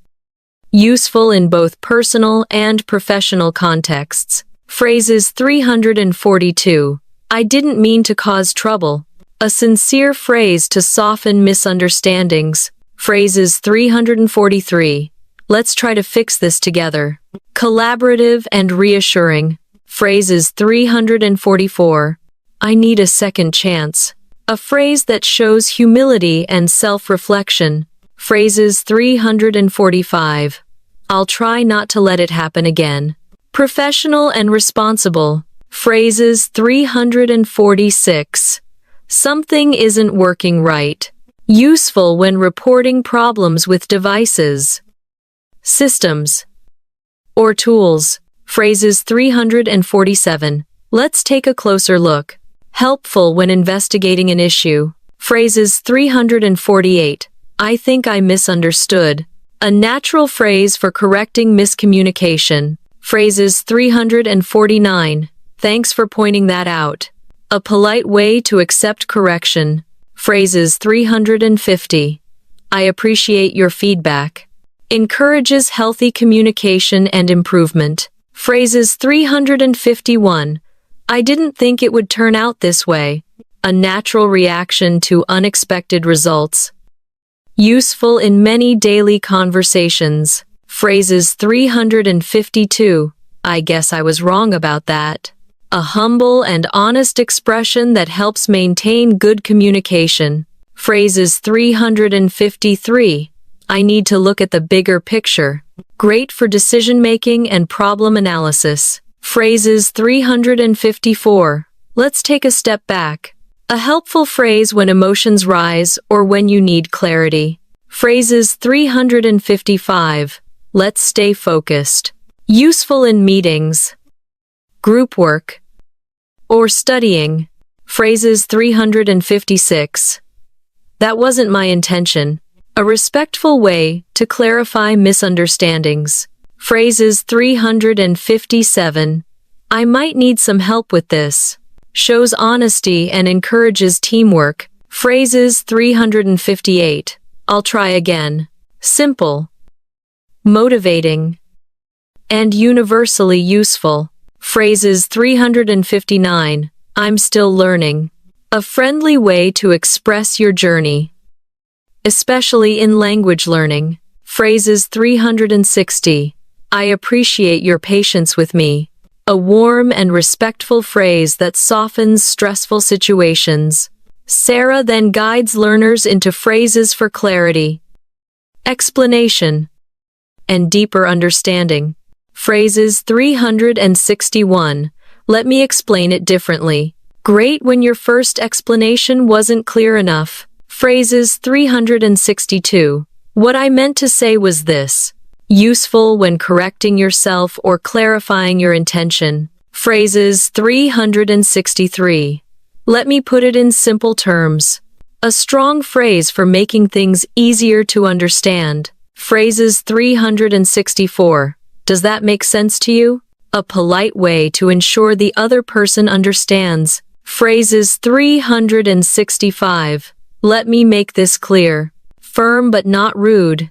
Useful in both personal and professional contexts. Phrases 342. I didn't mean to cause trouble. A sincere phrase to soften misunderstandings. Phrases 343. Let's try to fix this together. Collaborative and reassuring. Phrases 344. I need a second chance. A phrase that shows humility and self-reflection. Phrases 345. I'll try not to let it happen again. Professional and responsible. Phrases 346. Something isn't working right. Useful when reporting problems with devices, systems, or tools. Phrases 347. Let's take a closer look. Helpful when investigating an issue. Phrases 348. I think I misunderstood. A natural phrase for correcting miscommunication. Phrases 349. Thanks for pointing that out. A polite way to accept correction. Phrases 350. I appreciate your feedback. Encourages healthy communication and improvement. Phrases 351. I didn't think it would turn out this way. A natural reaction to unexpected results. Useful in many daily conversations. Phrases 352. I guess I was wrong about that. A humble and honest expression that helps maintain good communication. Phrases 353. I need to look at the bigger picture. Great for decision-making and problem analysis. Phrases 354. Let's take a step back. A helpful phrase when emotions rise or when you need clarity. Phrases 355. Let's stay focused. Useful in meetings, group work, or studying. Phrases 356. That wasn't my intention. A respectful way to clarify misunderstandings. Phrases 357. I might need some help with this. Shows honesty and encourages teamwork. Phrases 358. I'll try again. Simple, motivating, and universally useful. Phrases 359. I'm still learning. A friendly way to express your journey, especially in language learning. Phrases 360. I appreciate your patience with me. A warm and respectful phrase that softens stressful situations. Sarah then guides learners into phrases for clarity, explanation, and deeper understanding. Phrases 361. Let me explain it differently. Great when your first explanation wasn't clear enough. Phrases 362. What I meant to say was this. Useful when correcting yourself or clarifying your intention. Phrases 363. Let me put it in simple terms. A strong phrase for making things easier to understand. Phrases 364. Does that make sense to you? A polite way to ensure the other person understands. Phrases 365. Let me make this clear. Firm but not rude.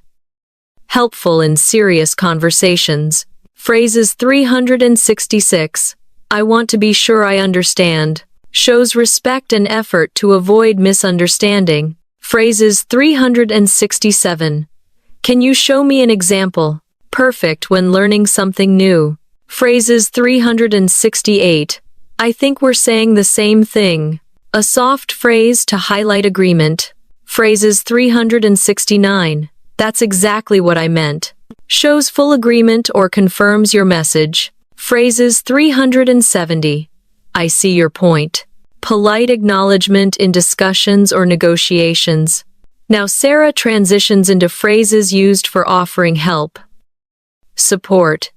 Helpful in serious conversations. Phrases 366. I want to be sure I understand. Shows respect and effort to avoid misunderstanding. Phrases 367. Can you show me an example? Perfect when learning something new. Phrases 368. I think we're saying the same thing. A soft phrase to highlight agreement. Phrases 369. That's exactly what I meant. Shows full agreement or confirms your message. Phrases 370. I see your point. Polite acknowledgement in discussions or negotiations. Now Sarah transitions into phrases used for offering help, support,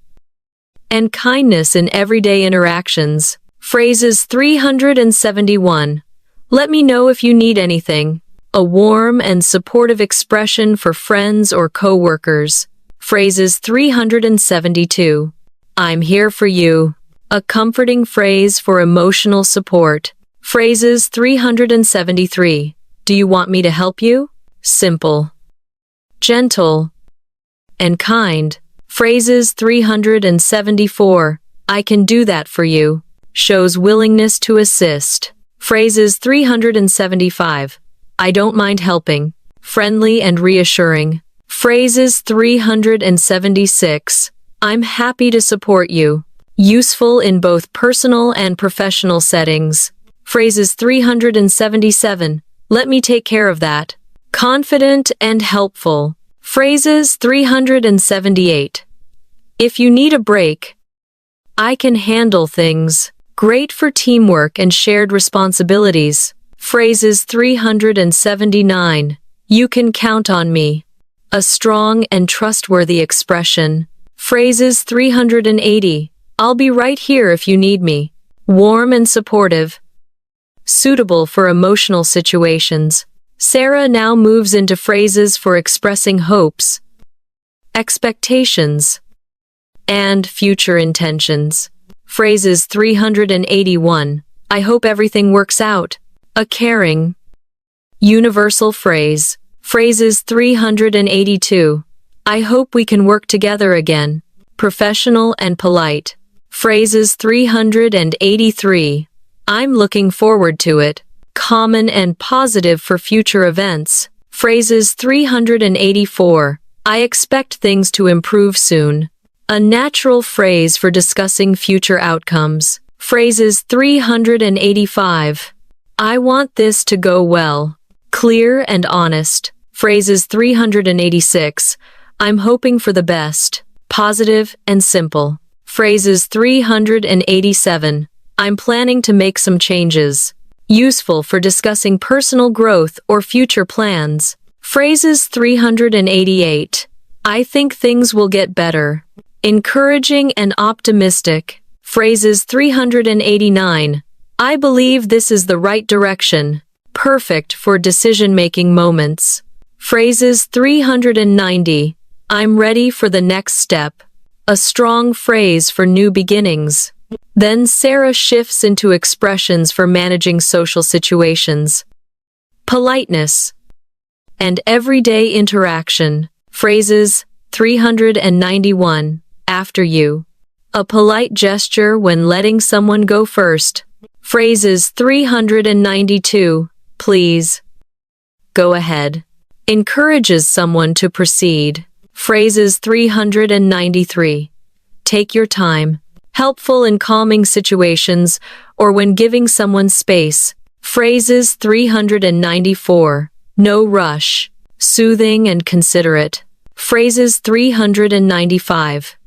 and kindness in everyday interactions. Phrases 371. Let me know if you need anything. A warm and supportive expression for friends or co-workers. Phrases 372. I'm here for you. A comforting phrase for emotional support. Phrases 373. Do you want me to help you? Simple, gentle, and kind. Phrases 374. I can do that for you. Shows willingness to assist. Phrases 375. I don't mind helping. Friendly and reassuring. Phrases 376. I'm happy to support you. Useful in both personal and professional settings. Phrases 377. Let me take care of that. Confident and helpful. Phrases 378. If you need a break, I can handle things. Great for teamwork and shared responsibilities. Phrases 379. You can count on me. A strong and trustworthy expression. Phrases 380. I'll be right here if you need me. Warm and supportive. Suitable for emotional situations. Sarah now moves into phrases for expressing hopes, expectations, and future intentions. Phrases 381. I hope everything works out. A caring, universal phrase. Phrases 382. I hope we can work together again. Professional and polite. Phrases 383. I'm looking forward to it. Common and positive for future events. Phrases 384. I expect things to improve soon. A natural phrase for discussing future outcomes. Phrases 385. I want this to go well. Clear and honest. Phrases 386. I'm hoping for the best. Positive and simple. Phrases 387. I'm planning to make some changes. Useful for discussing personal growth or future plans. Phrases 388. I think things will get better. Encouraging and optimistic. Phrases 389. I believe this is the right direction. Perfect for decision-making moments. Phrases 390. I'm ready for the next step. A strong phrase for new beginnings. Then Sarah shifts into expressions for managing social situations. Politeness and everyday interaction. Phrases 391. After you. A polite gesture when letting someone go first. Phrases 392. Please. Go ahead. Encourages someone to proceed. Phrases 393. Take your time. Helpful in calming situations or when giving someone space. Phrases 394. No rush. Soothing and considerate. Phrases 395.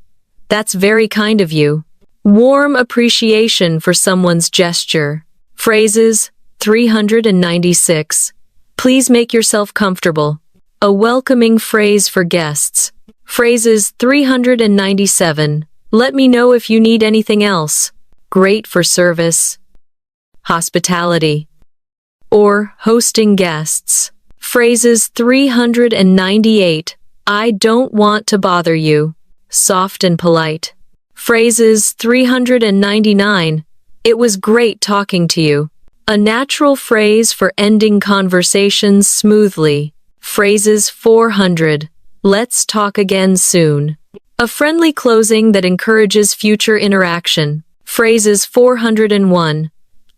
That's very kind of you. Warm appreciation for someone's gesture. Phrases 396. Please make yourself comfortable. A welcoming phrase for guests. Phrases 397. Let me know if you need anything else. Great for service, hospitality, or hosting guests. Phrases 398. I don't want to bother you. Soft and polite. Phrases 399. It was great talking to you. A natural phrase for ending conversations smoothly. Phrases 400. Let's talk again soon. A friendly closing that encourages future interaction. Phrases 401.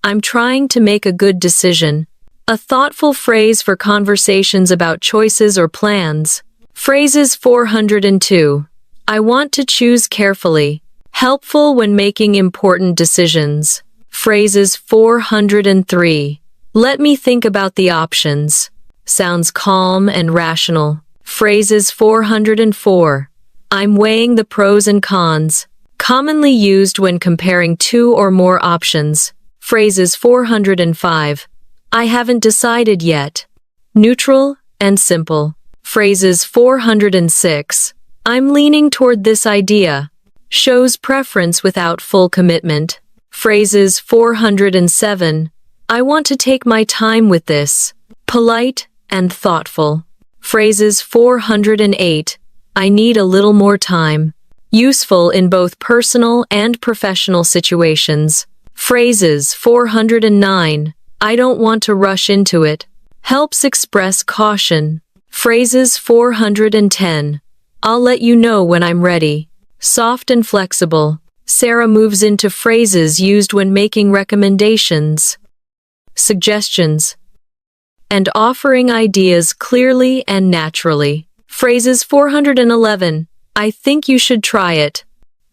I'm trying to make a good decision. A thoughtful phrase for conversations about choices or plans. Phrases 402. I want to choose carefully. Helpful when making important decisions. Phrases 403. Let me think about the options. Sounds calm and rational. Phrases 404. I'm weighing the pros and cons. Commonly used when comparing two or more options. Phrases 405. I haven't decided yet. Neutral and simple. Phrases 406. I'm leaning toward this idea. Shows preference without full commitment. Phrases 407. I want to take my time with this. Polite and thoughtful. Phrases 408. I need a little more time. Useful in both personal and professional situations. Phrases 409. I don't want to rush into it. Helps express caution. Phrases 410. I'll let you know when I'm ready. Soft and flexible. Sarah moves into phrases used when making recommendations, suggestions, and offering ideas clearly and naturally. Phrases 411. I think you should try it.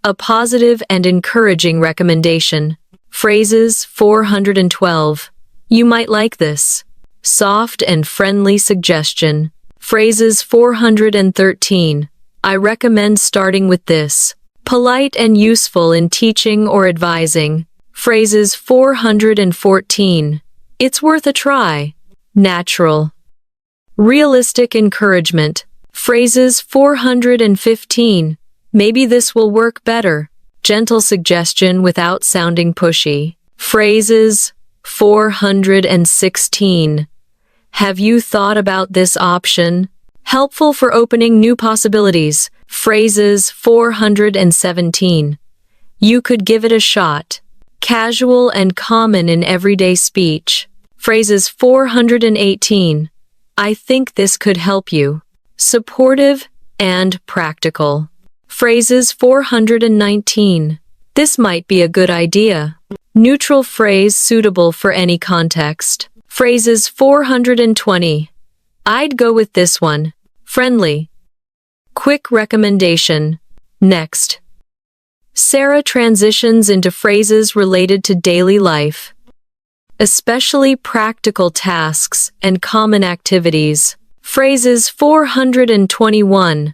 A positive and encouraging recommendation. Phrases 412. You might like this. Soft and friendly suggestion. Phrases 413. I recommend starting with this. Polite and useful in teaching or advising. Phrases 414. It's worth a try. Natural. Realistic encouragement. Phrases 415. Maybe this will work better. Gentle suggestion without sounding pushy. Phrases 416. Have you thought about this option? Helpful for opening new possibilities. Phrases 417. You could give it a shot. Casual and common in everyday speech. Phrases 418. I think this could help you. Supportive and practical. Phrases 419. This might be a good idea. Neutral phrase suitable for any context. Phrases 420. I'd go with this one. Friendly. Quick recommendation. Next. Sarah transitions into phrases related to daily life, especially practical tasks and common activities. Phrases 421.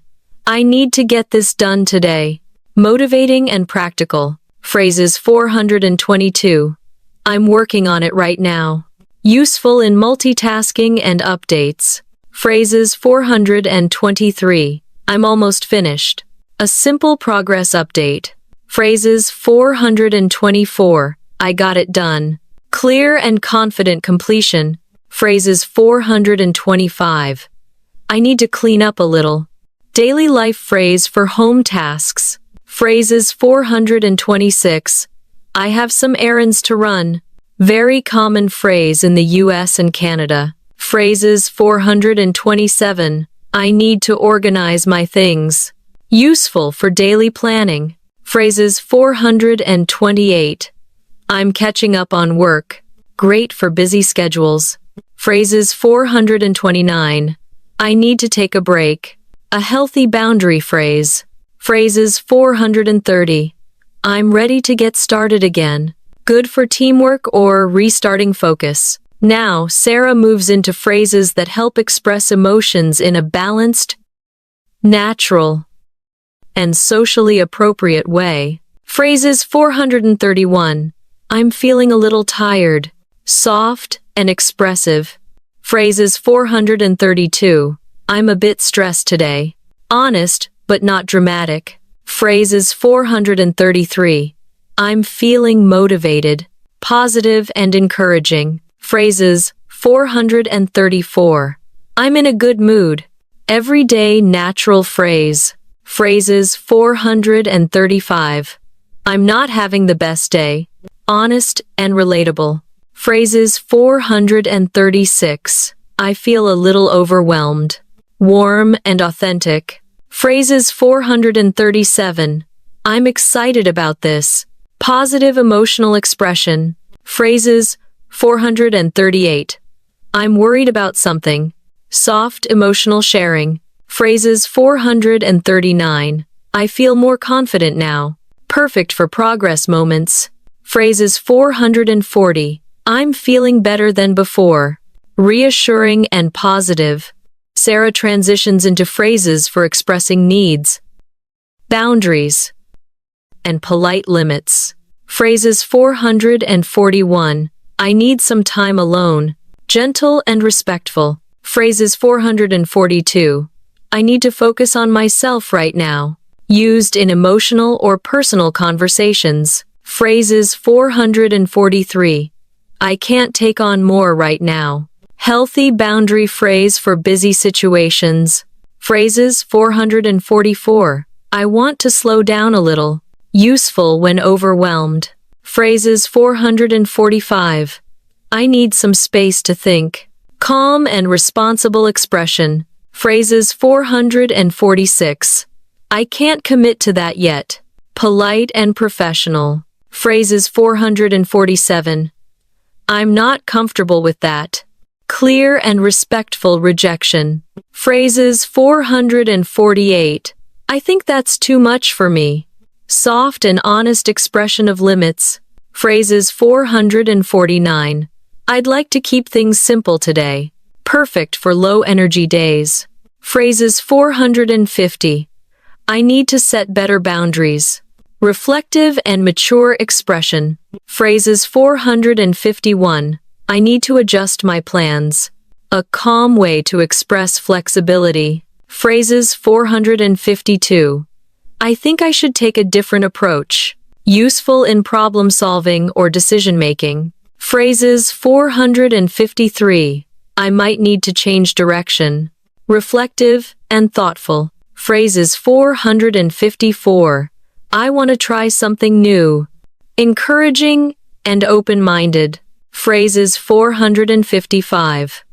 I need to get this done today. Motivating and practical. Phrases 422. I'm working on it right now. Useful in multitasking and updates. Phrases 423. I'm almost finished. A simple progress update. Phrases 424. I got it done. Clear and confident completion. Phrases 425. I need to clean up a little. Daily life phrase for home tasks. Phrases 426. I have some errands to run. Very common phrase in the US and Canada. Phrases 427. I need to organize my things. Useful for daily planning. Phrases 428. I'm catching up on work. Great for busy schedules. Phrases 429. I need to take a break. A healthy boundary phrase. Phrases 430. I'm ready to get started again. Good for teamwork or restarting focus. Now, Sarah moves into phrases that help express emotions in a balanced, natural, and socially appropriate way. Phrases 431. I'm feeling a little tired. Soft and expressive. Phrases 432. I'm a bit stressed today. Honest, but not dramatic. Phrases 433. I'm feeling motivated. Positive and encouraging. Phrases 434. I'm in a good mood. Everyday natural phrase. Phrases 435. I'm not having the best day. Honest and relatable. Phrases 436. I feel a little overwhelmed. Warm and authentic. Phrases 437. I'm excited about this. Positive emotional expression. Phrases 438. I'm worried about something. Soft emotional sharing. Phrases 439. I feel more confident now. Perfect for progress moments. Phrases 440. I'm feeling better than before. Reassuring and positive. Sarah transitions into phrases for expressing needs, boundaries, and polite limits. Phrases 441. I need some time alone. Gentle and respectful. Phrases 442. I need to focus on myself right now. Used in emotional or personal conversations. Phrases 443. I can't take on more right now. Healthy boundary phrase for busy situations. Phrases 444. I want to slow down a little. Useful when overwhelmed. Phrases 445. I need some space to think. Calm and responsible expression. Phrases 446. I can't commit to that yet. Polite and professional. Phrases 447. I'm not comfortable with that. Clear and respectful rejection. Phrases 448. I think that's too much for me. Soft and honest expression of limits. Phrases 449. I'd like to keep things simple today. Perfect for low-energy days. Phrases 450. I need to set better boundaries. Reflective and mature expression. Phrases 451. I need to adjust my plans. A calm way to express flexibility. Phrases 452. I think I should take a different approach. Useful in problem-solving or decision-making. Phrases 453. I might need to change direction. Reflective and thoughtful. Phrases 454. I want to try something new. Encouraging and open-minded. Phrases 455.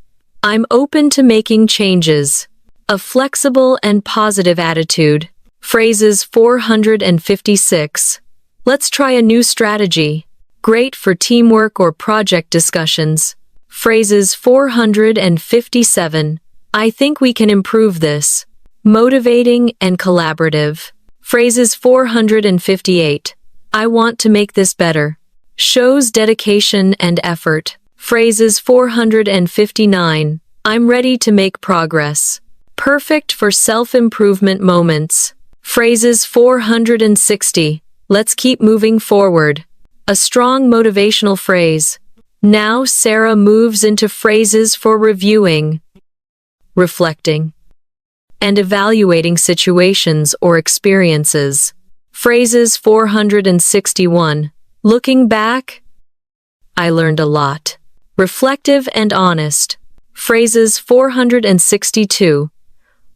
I'm open to making changes. A flexible and positive attitude. Phrases 456. Let's try a new strategy. Great for teamwork or project discussions. Phrases 457. I think we can improve this. Motivating and collaborative. Phrases 458. I want to make this better. Shows dedication and effort. Phrases 459. I'm ready to make progress. Perfect for self-improvement moments. Phrases 460. Let's keep moving forward. A strong motivational phrase. Now Sarah moves into phrases for reviewing, reflecting, and evaluating situations or experiences. Phrases 461. Looking back, I learned a lot. Reflective and honest. Phrases 462.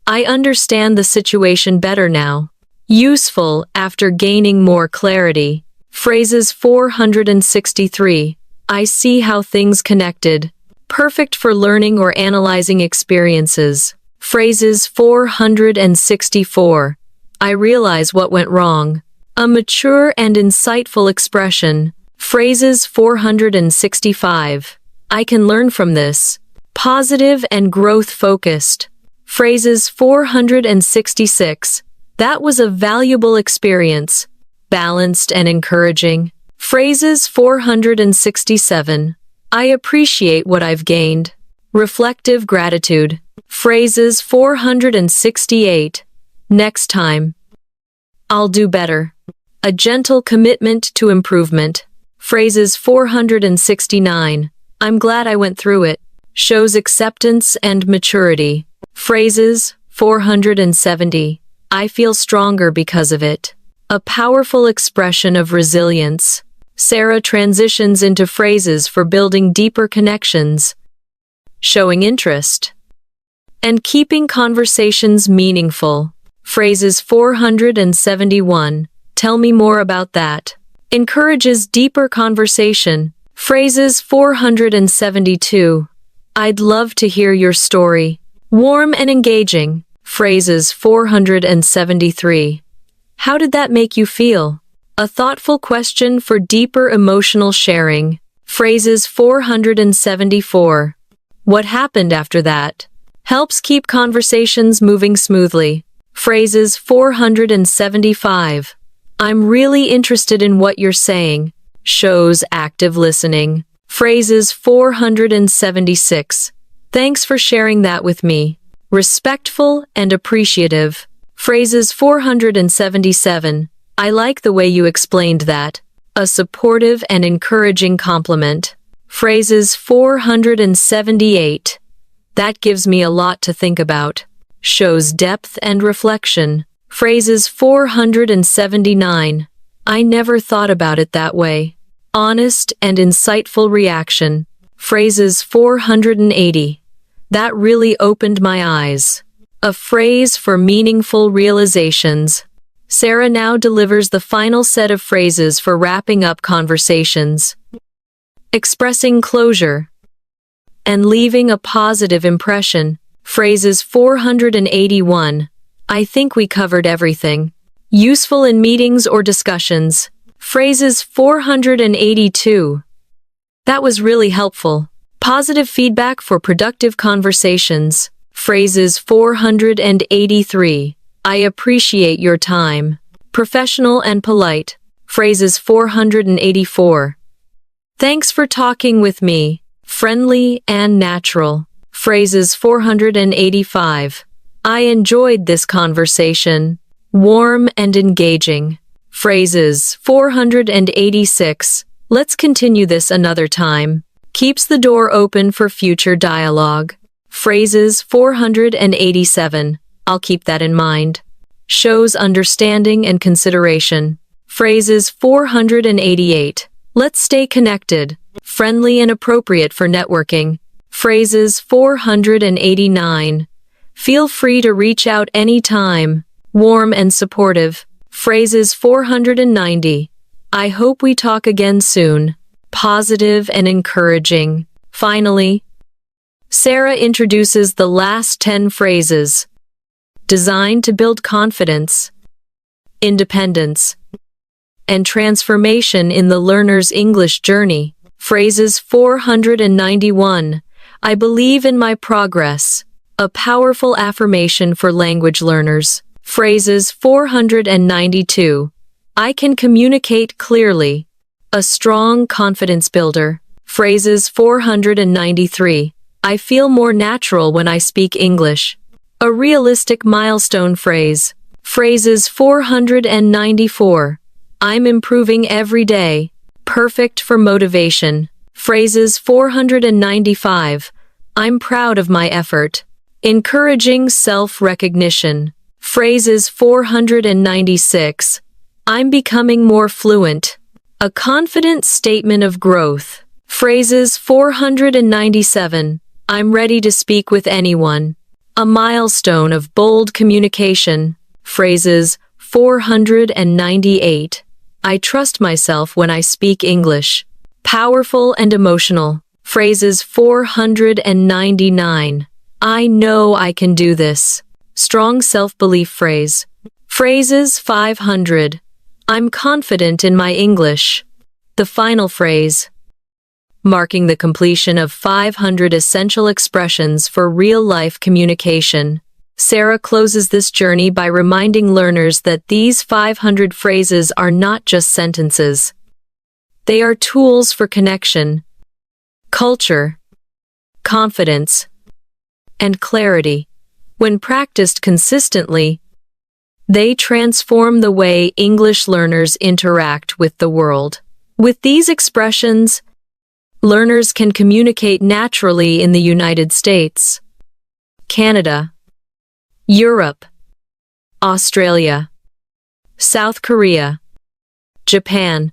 I understand the situation better now. Useful after gaining more clarity. Phrases 463. I see how things connected. Perfect for learning or analyzing experiences. Phrases 464. I realize what went wrong. A mature and insightful expression. Phrases 465. I can learn from this. Positive and growth-focused. Phrases 466. That was a valuable experience. Balanced and encouraging. Phrases 467. I appreciate what I've gained. Reflective gratitude. Phrases 468. Next time. I'll do better. A gentle commitment to improvement. Phrases 469. I'm glad I went through it. Shows acceptance and maturity. Phrases 470. I feel stronger because of it. A powerful expression of resilience. Sarah transitions into phrases for building deeper connections, showing interest, and keeping conversations meaningful. Phrases 471. Tell me more about that. Encourages deeper conversation. Phrases 472. I'd love to hear your story. Warm and engaging. Phrases 473. How did that make you feel? A thoughtful question for deeper emotional sharing. Phrases 474. What happened after that? Helps keep conversations moving smoothly. Phrases 475. I'm really interested in what you're saying. Shows active listening. Phrases 476. Thanks for sharing that with me. Respectful and appreciative. Phrases 477. I like the way you explained that. A supportive and encouraging compliment. Phrases 478. That gives me a lot to think about. Shows depth and reflection. Phrases 479. I never thought about it that way. Honest and insightful reaction. Phrases 480. That really opened my eyes. A phrase for meaningful realizations. Sarah now delivers the final set of phrases for wrapping up conversations, expressing closure, and leaving a positive impression. Phrases 481. I think we covered everything. Useful in meetings or discussions. Phrases 482. That was really helpful. Positive feedback for productive conversations. Phrases 483. I appreciate your time. Professional and polite. Phrases 484. Thanks for talking with me. Friendly and natural. Phrases 485. I enjoyed this conversation. Warm and engaging. Phrases 486. Let's continue this another time. Keeps the door open for future dialogue. Phrases 487. I'll keep that in mind. Shows understanding and consideration. Phrases 488. Let's stay connected. Friendly and appropriate for networking. Phrases 489. Feel free to reach out anytime. Warm and supportive. Phrases 490. I hope we talk again soon. Positive and encouraging. Finally, Sarah introduces the last 10 phrases, designed to build confidence, independence, and transformation in the learner's English journey. Phrases 491. I believe in my progress. A powerful affirmation for language learners. Phrases 492. I can communicate clearly. A strong confidence builder. Phrases 493. I feel more natural when I speak English. A realistic milestone phrase. Phrases 494. I'm improving every day. Perfect for motivation. Phrases 495. I'm proud of my effort. Encouraging self-recognition. Phrases 496. I'm becoming more fluent. A confident statement of growth. Phrases 497. I'm ready to speak with anyone. A milestone of bold communication. Phrases 498. I trust myself when I speak English. Powerful and emotional. Phrases 499. I know I can do this. Strong self-belief phrase. Phrases 500. I'm confident in my English. The final phrase, marking the completion of 500 essential expressions for real-life communication. Sarah closes this journey by reminding learners that these 500 phrases are not just sentences. They are tools for connection, culture, confidence, and clarity. When practiced consistently, they transform the way English learners interact with the world. With these expressions, learners can communicate naturally in the United States, Canada, Europe, Australia, South Korea, Japan,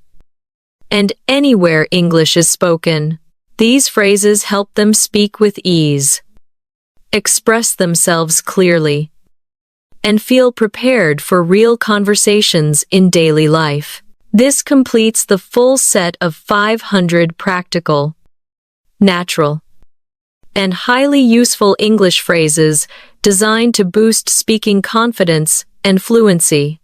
and anywhere English is spoken. These phrases help them speak with ease, express themselves clearly, and feel prepared for real conversations in daily life. This completes the full set of 500 practical, natural, and highly useful English phrases designed to boost speaking confidence and fluency.